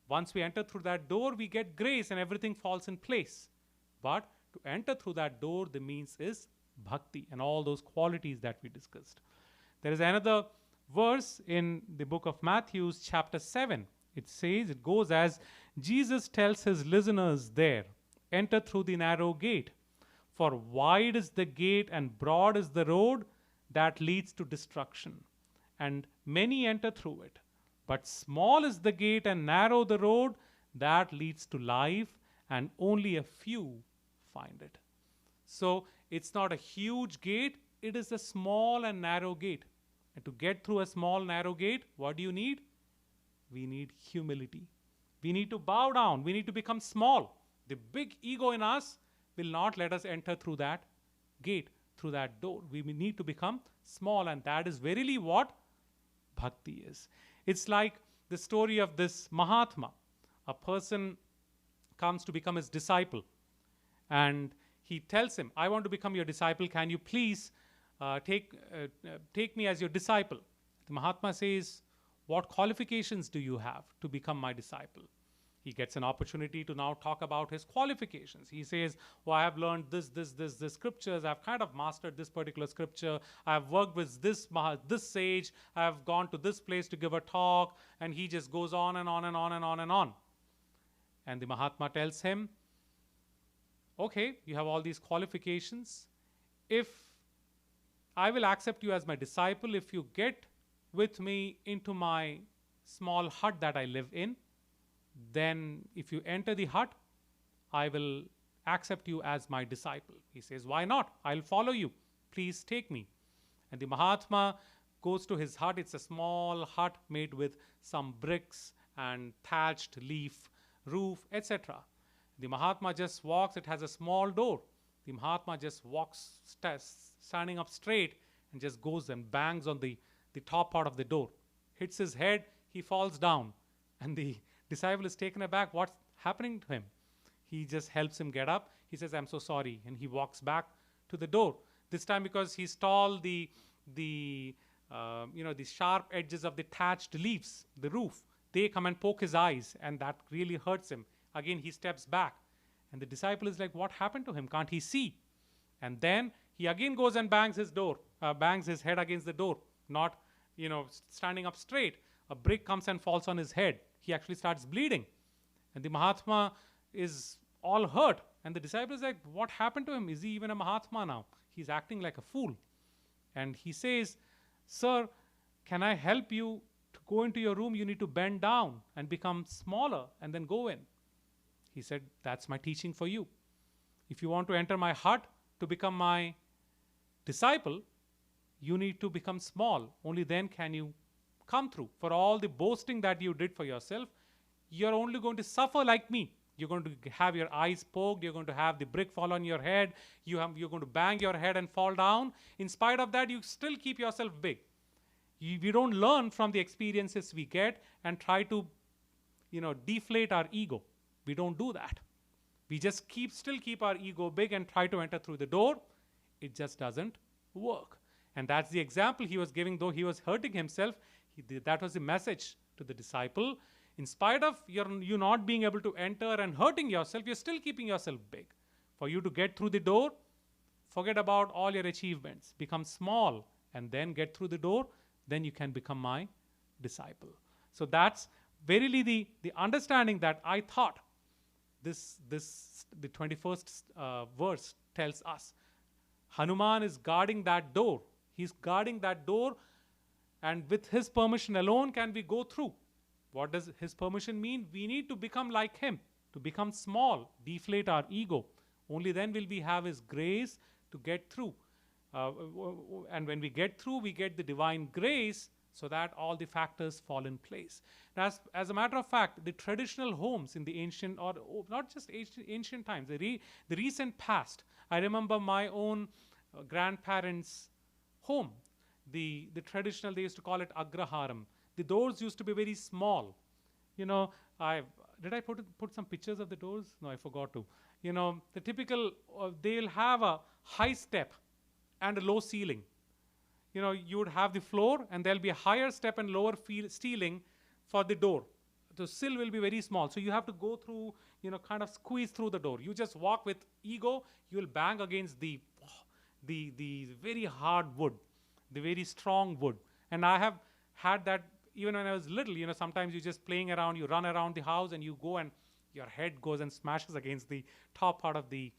Once we enter through that door, we get grace and everything falls in place. But to enter through that door, the means is bhakti and all those qualities that we discussed. There is another verse in the book of Matthew, chapter 7. It says, it goes as, Jesus tells his listeners there, enter through the narrow gate. For wide is the gate and broad is the road that leads to destruction, and many enter through it. But small is the gate and narrow the road that leads to life, and only a few find it. So it's not a huge gate, it is a small and narrow gate. And to get through a small narrow gate, what do you need? We need humility. We need to bow down. We need to become small. The big ego in us will not let us enter through that gate, through that door. We need to become small, and that is verily what bhakti is. It's like the story of this Mahatma. A person comes to become his disciple, and he tells him, I want to become your disciple. Can you please take me as your disciple? The Mahatma says, what qualifications do you have to become my disciple? He gets an opportunity to now talk about his qualifications. He says, well, I have learned this scriptures. I've kind of mastered this particular scripture. I've worked with this sage. I've gone to this place to give a talk. And he just goes on and on and on and on and on. And the Mahatma tells him, okay, you have all these qualifications. If I will accept you as my disciple, if you get with me into my small hut that I live in, then if you enter the hut, I will accept you as my disciple. He says, why not? I'll follow you. Please take me. And the Mahatma goes to his hut. It's a small hut made with some bricks and thatched leaf roof, etc. The Mahatma just walks. It has a small door. The Mahatma just walks, standing up straight, and just goes and bangs on the top part of the door. Hits his head. He falls down. And the disciple is taken aback. What's happening to him? He just helps him get up. He says, I'm so sorry. And he walks back to the door. This time, because he's tall, the sharp edges of the thatched leaves, the roof, they come and poke his eyes, and that really hurts him. Again, he steps back. And the disciple is like, what happened to him? Can't he see? And then he again goes and bangs his head against the door, not, standing up straight. A brick comes and falls on his head. He actually starts bleeding. And the Mahatma is all hurt. And the disciple is like, what happened to him? Is he even a Mahatma now? He's acting like a fool. And he says, sir, can I help you to go into your room? You need to bend down and become smaller and then go in. He said, that's my teaching for you. If you want to enter my heart to become my disciple, you need to become small. Only then can you come through. For all the boasting that you did for yourself, you're only going to suffer like me. You're going to have your eyes poked. You're going to have the brick fall on your head. You're going to bang your head and fall down. In spite of that, you still keep yourself big. We don't learn from the experiences we get and try to, deflate our ego. We don't do that. We just still keep our ego big and try to enter through the door. It just doesn't work. And that's the example he was giving. Though he was hurting himself, that was the message to the disciple. In spite of you not being able to enter and hurting yourself, you're still keeping yourself big. For you to get through the door, forget about all your achievements. Become small and then get through the door. Then you can become my disciple. So that's verily the understanding that I thought the 21st verse tells us. Hanuman is guarding that door. He's guarding that door, and with his permission alone can we go through. What does his permission mean? We need to become like him, to become small, deflate our ego. Only then will we have his grace to get through. And when we get through, we get the divine grace so that all the factors fall in place. Now, as a matter of fact, the traditional homes in the ancient, or not just ancient times, the recent past, I remember my own grandparents' home. The traditional, they used to call it agraharam. The doors used to be very small. Did I put some pictures of the doors? No, I forgot to. The typical, they'll have a high step and a low ceiling. You would have the floor and there'll be a higher step and lower ceiling for the door. The sill will be very small. So you have to go through, kind of squeeze through the door. You just walk with ego, you will bang against the very hard wood, the very strong wood. And I have had that even when I was little. Sometimes you're just playing around, you run around the house and you go and your head goes and smashes against the top part of the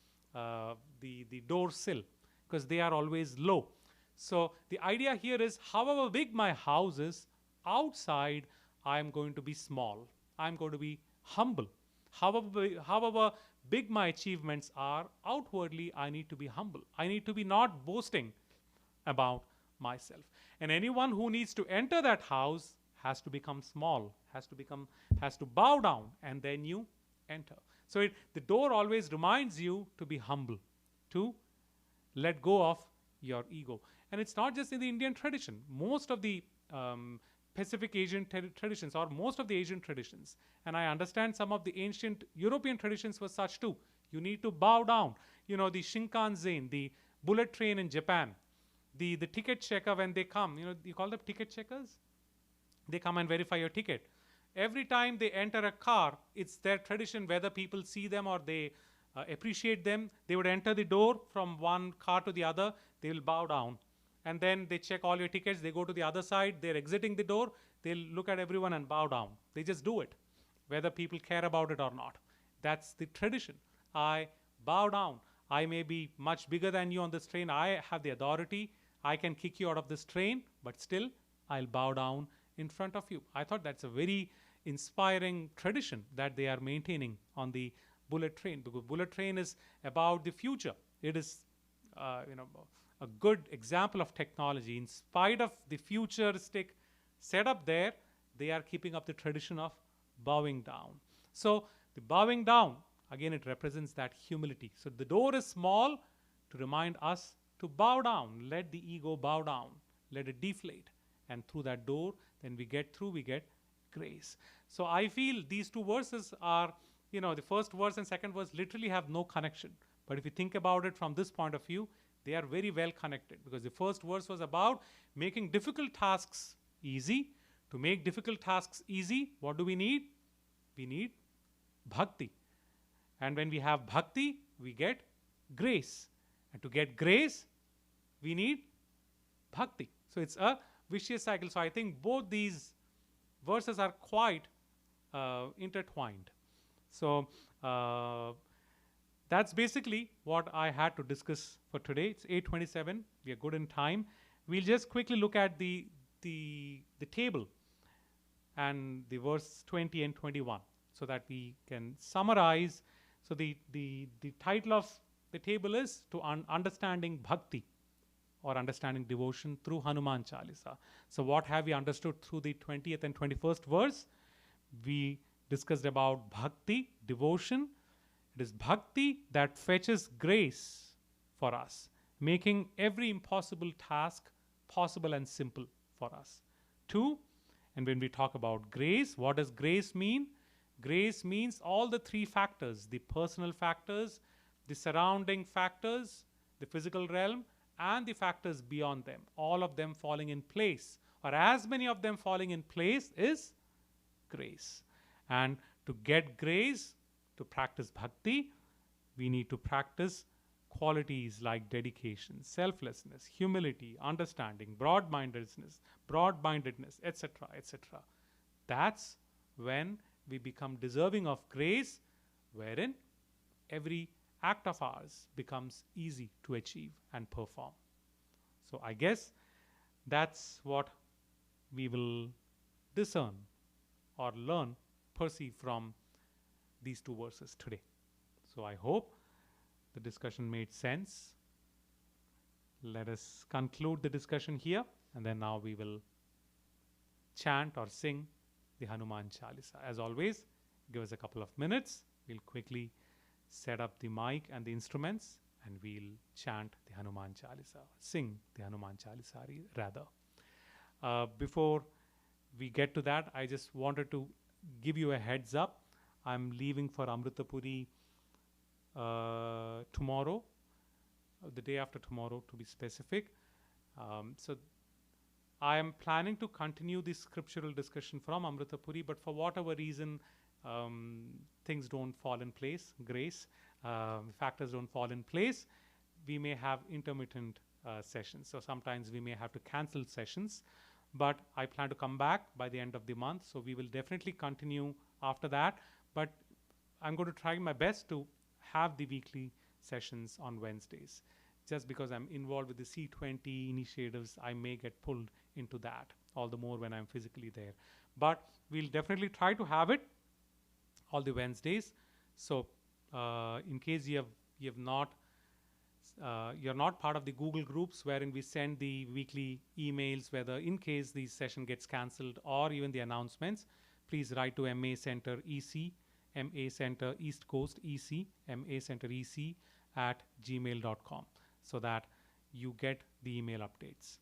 door sill, because they are always low. So the idea here is, however big my house is, outside I am going to be small. I'm going to be humble. However big my achievements are, outwardly I need to be humble. I need to be not boasting about myself. And anyone who needs to enter that house has to become small, has to bow down, and then you enter. So the door always reminds you to be humble, to let go of your ego. And it's not just in the Indian tradition. Most of the Pacific Asian traditions, or most of the Asian traditions, and I understand some of the ancient European traditions were such too. You need to bow down. The Shinkansen, the bullet train in Japan, the ticket checker, when they come, you call them ticket checkers? They come and verify your ticket. Every time they enter a car, it's their tradition, whether people see them or they appreciate them, they would enter the door from one car to the other, they will bow down. And then they check all your tickets, they go to the other side, they're exiting the door, they'll look at everyone and bow down. They just do it, whether people care about it or not. That's the tradition. I bow down. I may be much bigger than you on this train. I have the authority. I can kick you out of this train, but still I'll bow down in front of you. I thought that's a very inspiring tradition that they are maintaining on the bullet train, because bullet train is about the future. It is a good example of technology. In spite of the futuristic setup there, they are keeping up the tradition of bowing down. So the bowing down, again, it represents that humility. So the door is small to remind us to bow down. Let the ego bow down. Let it deflate. And through that door, then we get through, we get grace. So I feel these two verses are, the first verse and second verse literally have no connection. But if you think about it from this point of view, they are very well connected, because the first verse was about making difficult tasks easy. To make difficult tasks easy, what do we need? We need bhakti. And when we have bhakti, we get grace. And to get grace, we need bhakti. So it's a vicious cycle. So I think both these verses are quite intertwined. So that's basically what I had to discuss for today. It's 8:27. We are good in time. We'll just quickly look at the table and the verse 20 and 21. so that we can summarize. So the title of the table is to understanding bhakti, or understanding devotion through Hanuman Chalisa. So what have we understood through the 20th and 21st verse? We discussed about bhakti, devotion. It is bhakti that fetches grace for us, making every impossible task possible and simple for us. 2, and when we talk about grace, what does grace mean? Grace means all the 3 factors: the personal factors, the surrounding factors, the physical realm, and the factors beyond them, all of them falling in place, or as many of them falling in place, is grace. And to get grace, to practice bhakti, we need to practice qualities like dedication, selflessness, humility, understanding, broad-mindedness, etc., etc. That's when we become deserving of grace, wherein every act of ours becomes easy to achieve and perform. So I guess that's what we will discern or learn, perceive from these 2 verses today. So I hope the discussion made sense. Let us conclude the discussion here, and then now we will chant or sing the Hanuman Chalisa. As always, give us a couple of minutes. We'll quickly set up the mic and the instruments, and we'll chant the Hanuman Chalisa, sing the Hanuman Chalisa rather. Before we get to that, I just wanted to give you a heads up. I'm leaving for Amritapuri tomorrow, the day after tomorrow to be specific. So I am planning to continue this scriptural discussion from Amritapuri, but for whatever reason, things don't fall in place, factors don't fall in place, we may have intermittent sessions. So sometimes we may have to cancel sessions, but I plan to come back by the end of the month. So we will definitely continue after that, but I'm going to try my best to have the weekly sessions on Wednesdays. Just because I'm involved with the C20 initiatives, I may get pulled into that, all the more when I'm physically there. But we'll definitely try to have it all the Wednesdays. So in case you're not part of the Google groups wherein we send the weekly emails, whether in case the session gets cancelled or even the announcements, please write to MA Center EC, MA Center East Coast EC, MA Center EC @gmail.com, so that you get the email updates.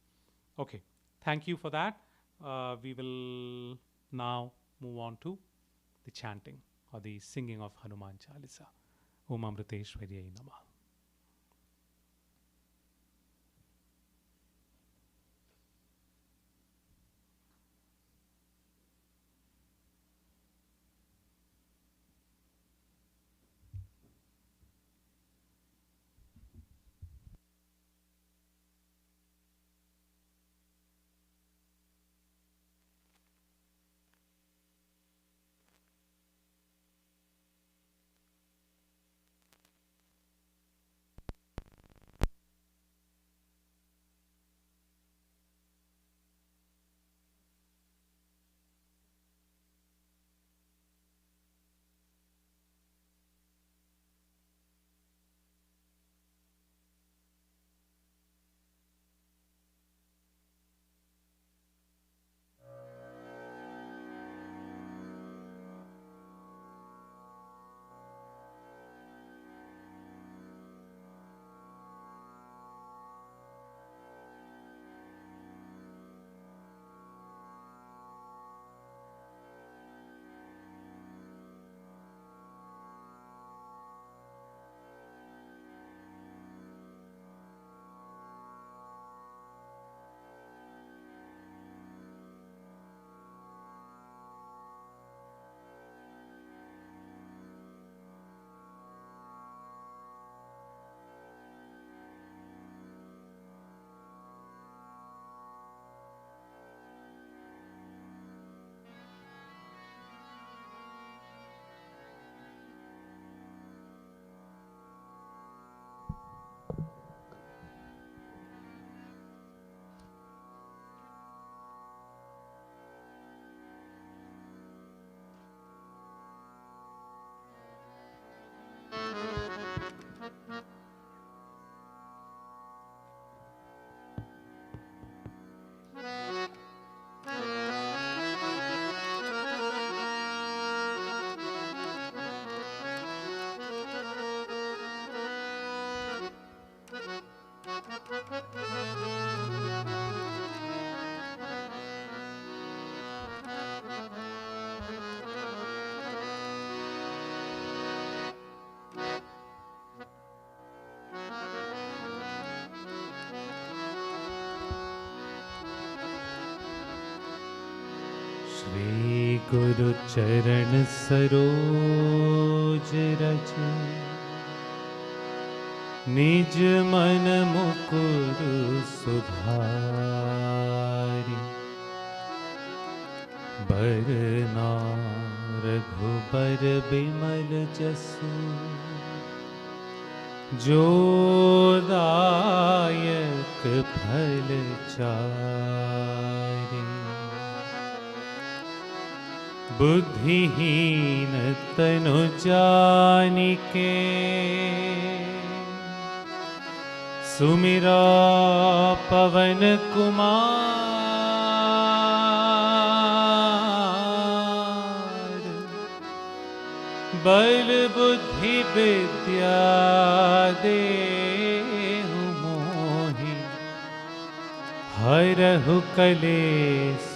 Okay, thank you for that. We will now move on to the chanting or the singing of Hanuman Chalisa. Om Amriteshwariyai Namah. Shri गुरु चरण सरोज रज निज मन मुकुर सुधारि बरना रघुबर बिमल जसु जो दायक फल चारि बुद्धिहीन तनु जानिके सुमिरा पवन कुमार बल बुद्धि विद्या देहु मोहि हरहु कलेस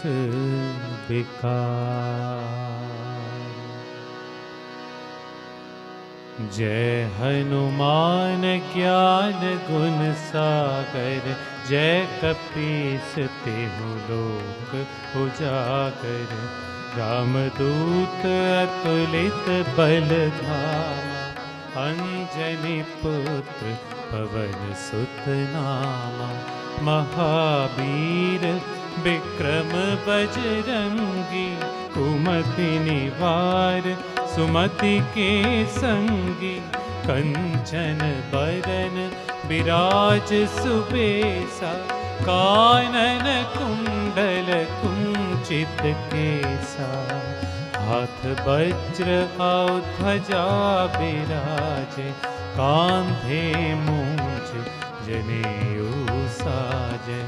विकार। जय हनुमान ज्ञान गुण सागर जय कपीस तिहु लोक उजागर रामदूत अतुलित बल धामा अंजनी पुत्र पवन सुत नामा महावीर विक्रम बजरंगी कुमति निवार सुमति के संगी कंचन बरन विराज सुबेसा कानन कुंडल कुंचित केसा हाथ वज्र और ध्वजा बिराजे कांधे मूंज जनेऊ साजे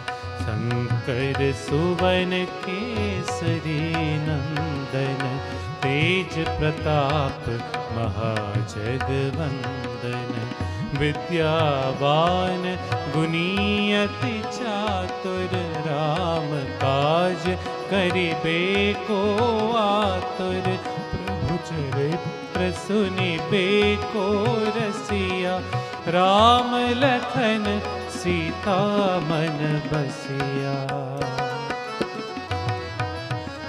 शंकर सुवन केसरी नंदन तेज प्रताप महाजगवंदन विद्यावान गुणियति चातुर राम काज करिबे को आतुर प्रभु चरित्र सुनिबे को रसिया राम लखन सीता मन बसिया।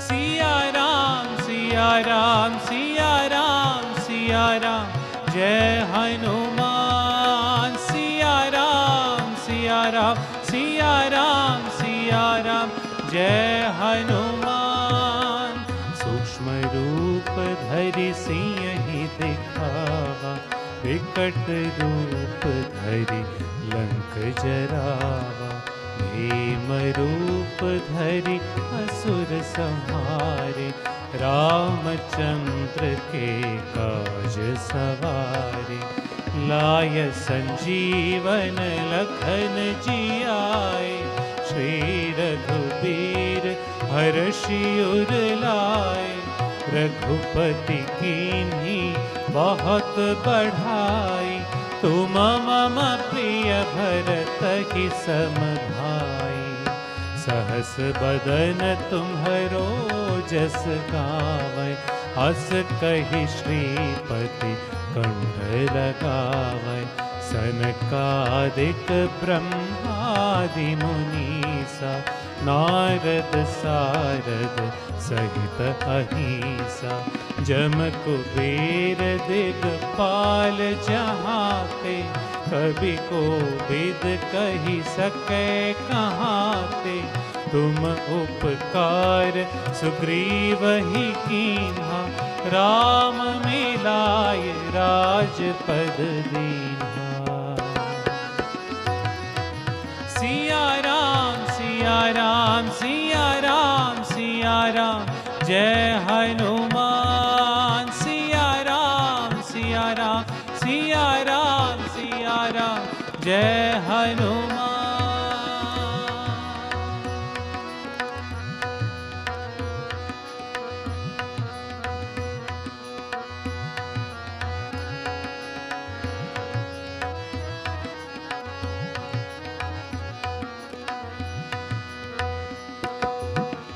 सिया राम सिया राम सिया राम सिया राम जय हनुमान सिया राम सिया राम सिया राम सिया राम जय हनुमान। सूक्ष्म रूप धरि सिंहि दिखावा विकट रूप धरि लंक जरावा भीम रूप धरि असुर संहारे रामचंद्र के काज सवारे लाय संजीवन लखन जियाए श्री रघुबीर हर्षि उर लाए रघुपति कीन्ही बहुत बढ़ाई तुम मम प्रिय भरत की सम भाई सहस बदन तुम्हरो जस गावै हस कहि श्रीपति कंठ लगावै सनकादिक ब्रह्मादि मुनीसा नारद सारद सहित अहिंसा जम कुबेर दिगपाल जहाते कवि को विद कही सके कहाते तुम उपकार सुग्रीव ही कीन्हा राम मिलाय राजपद दीन्हा। सिया राम सिया राम सिया राम सिया राम जय हनुमान सिया राम सिया राम सिया राम सिया राम जय हनुमान।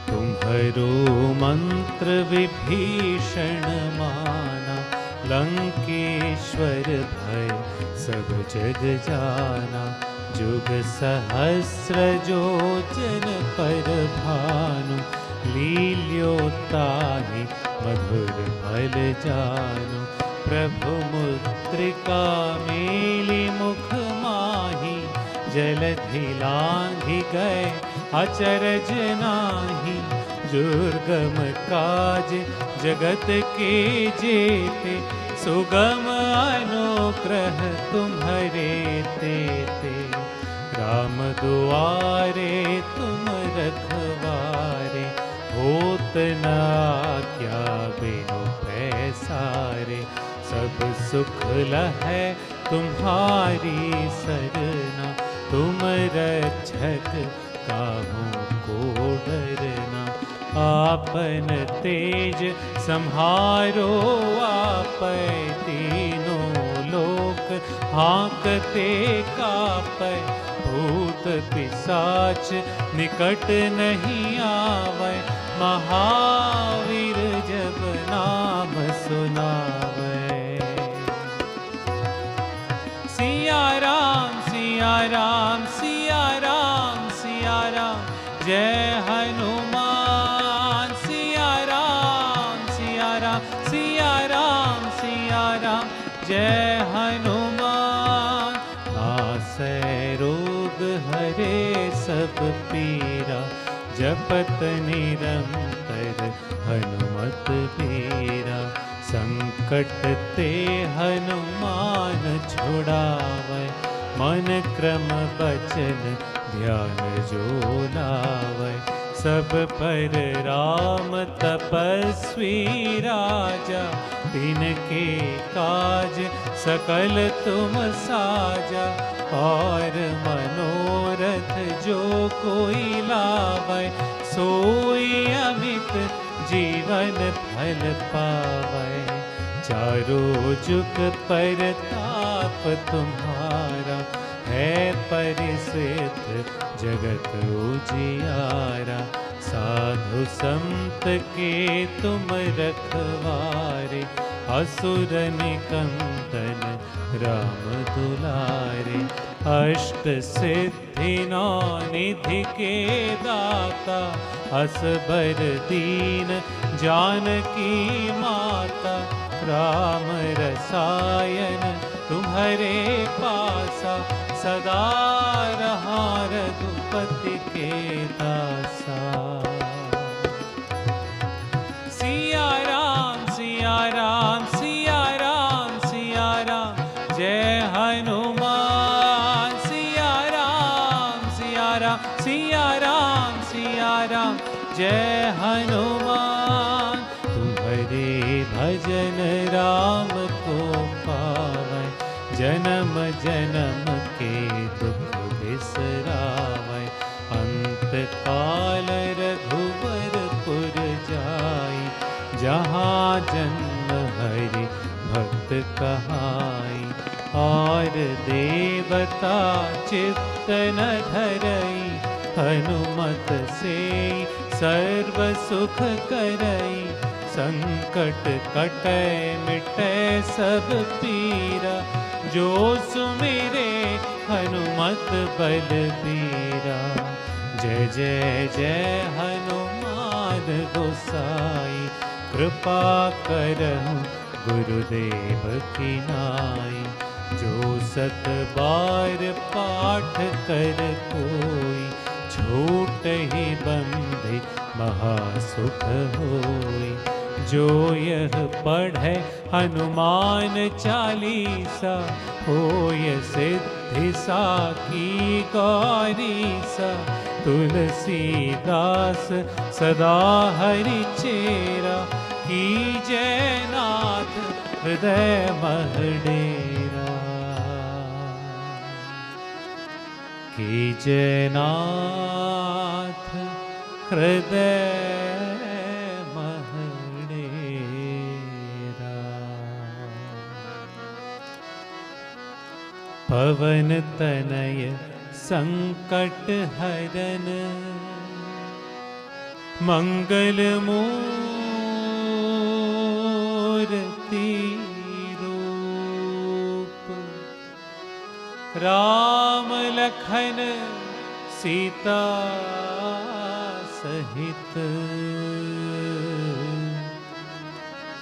तुम्हरो मंत्र विभीषण माना लंकेश्वर भय सब जग जाना जुग सहस्र जो जन पर भानु लील्योताहि मधुर फल जानो। प्रभु मुद्रिका मेली मुख माही, जलधि लांघि गए अचरज नाही। दुर्गम काज जगत के जेते, सुगम अनुग्रह तुम्हारे तेते। राम दुआरे तुम रखवारे, होत न क्या बिनु पैसारे। सब सुख लहै तुम्हारी सरना, तुम रक्षक काहू को डरना। आपन तेज सम्हारो आपै, तीनों लोक हाँकते कापै। भूत पिशाच निकट नहीं आवै, महावीर जब नाम सुनावै। सिया राम सिया राम सिया राम सिया राम, जय हनुमान। सिया राम सिया राम सिया राम सिया राम, जय हनुमान। नासै रोग हरे सब पीरा, जपत निरंतर हनुमत बीरा। संकट ते हनुमान छुड़ावै, मन क्रम बचन ध्यान जो लावै। सब पर राम तपस्वी राजा, तिनके काज सकल तुम साजा। और मनोरथ जो कोई लावै, सोई अमित जीवन फल पावै। चारों जुग परताप तुम्हारा, है परिसिद्ध जगत उजियारा। साधु संत के तुम रखवारे, असुर निकंदन राम दुलारे। अष्ट सिद्धि नौ निधि के दाता, असबर दीन जानकी माता। राम रसायन तुम्हारे पासा, सदा रहा रघुपति के दासा। सिया राम सिया राम सिया राम सिया राम, जय हनुमान। सिया राम सिया राम सिया राम सिया राम, जय हनुमान। तुम्हारे भजन राम को पावै, जन्म जन्म के दुख बिसरावै। अंत काल रघुवरपुर जाई, जहाँ जन्म हरि भक्त कहाई। और देवता चित्त न धरई, हनुमत से सर्व सुख करई। संकट कटै मिटै सब पीरा, जो सुमिरे हनुमत बलबीरा। जय जय जय हनुमान गोसाई, कृपा करहु गुरुदेव की नाई। जो सत बार पाठ कर कोई, छूट ही बंधे महासुख होई। जो यह पढ़े हनुमान चालीसा, होय सिद्धि साखी गौरीसा। तुलसीदास सदा हरि चेरा, कीजय नाथ हृदय मह डेरा। कीजय नाथ हृदय मह डेरा। पवन तनय संकट हरन, मंगल मूर्ति रूप। राम लखन सीता सहित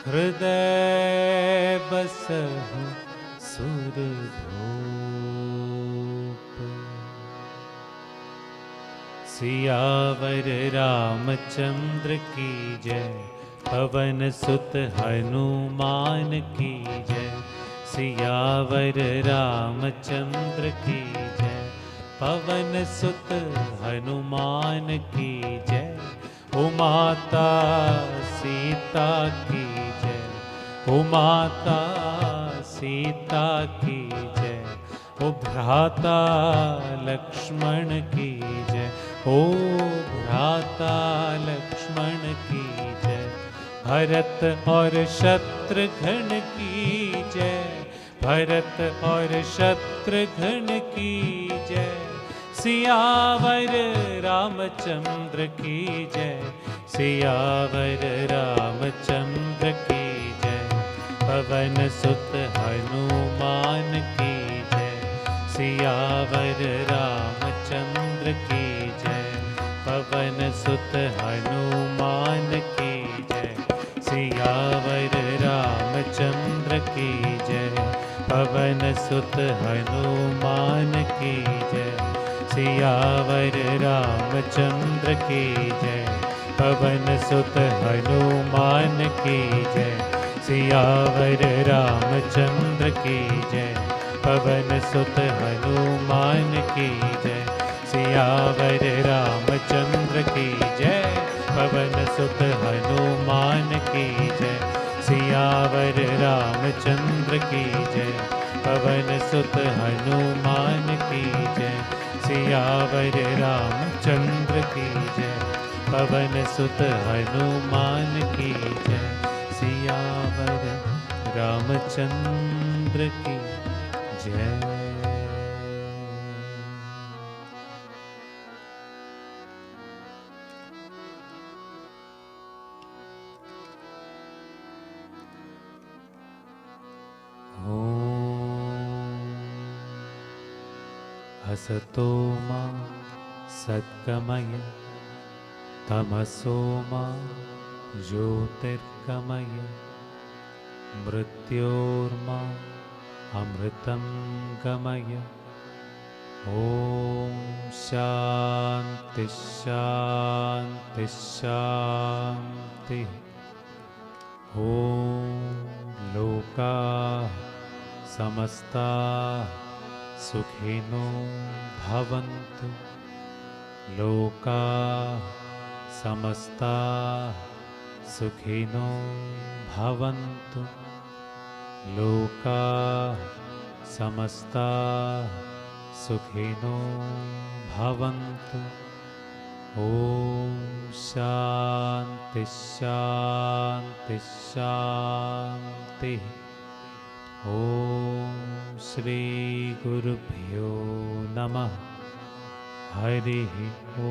हृदय बसहु सुरभूप। सियावर रामचंद्र की जय, पवन सुत हनुमान की जय। सियावर रामचंद्र की जय, पवन सुत हनुमान की जय। ओ माता सीता की जय, ओ माता सीता की जय। ओ भ्राता लक्ष्मण की जय, ओ भ्राता लक्ष्मण की जय। भरत और शत्रुघ्न की जय, भरत और शत्रुघ्न की जय। सियावर रामचंद्र की जय, सियावर रामचंद्र की जय। पवन सुत हनुमान की जय, सियावर रामचंद्र की जय। पवन सुत हनुमान की जय, सियावर रामचंद्र की जय। पवन सुत हनुमान की जय, सियावर रामचंद्र की जय। पवन सुत हनुमान की जय, सियावर रामचंद्र की जय। पवन सुत हनुमान की जय, सियावर रामचंद्र की जय। पवन सुत हनुमान की जय, सियावर रामचंद्र की जय। पवन सुत हनुमान की जय, सियावर रामचंद्र की जय। पवन सुत हनुमान की जय, सियावर रामचंद्र की जय। हसतो मा सद्गमय, तमसो मा ज्योतिर्गमय। मृत्योर्मा अमृतं गमय। ॐ शान्ति शान्ति शान्तिः। ॐ लोकाः समस्ताः सुखिनो भवन्तु। लोकाः समस्ताः सुखिनो भवन्तु। लोकाः समस्ताः सुखिनो भवन्तु। ॐ शान्ति शान्ति शान्तिः। ॐ श्री गुरुभ्यो नमः। हरिः ॐ।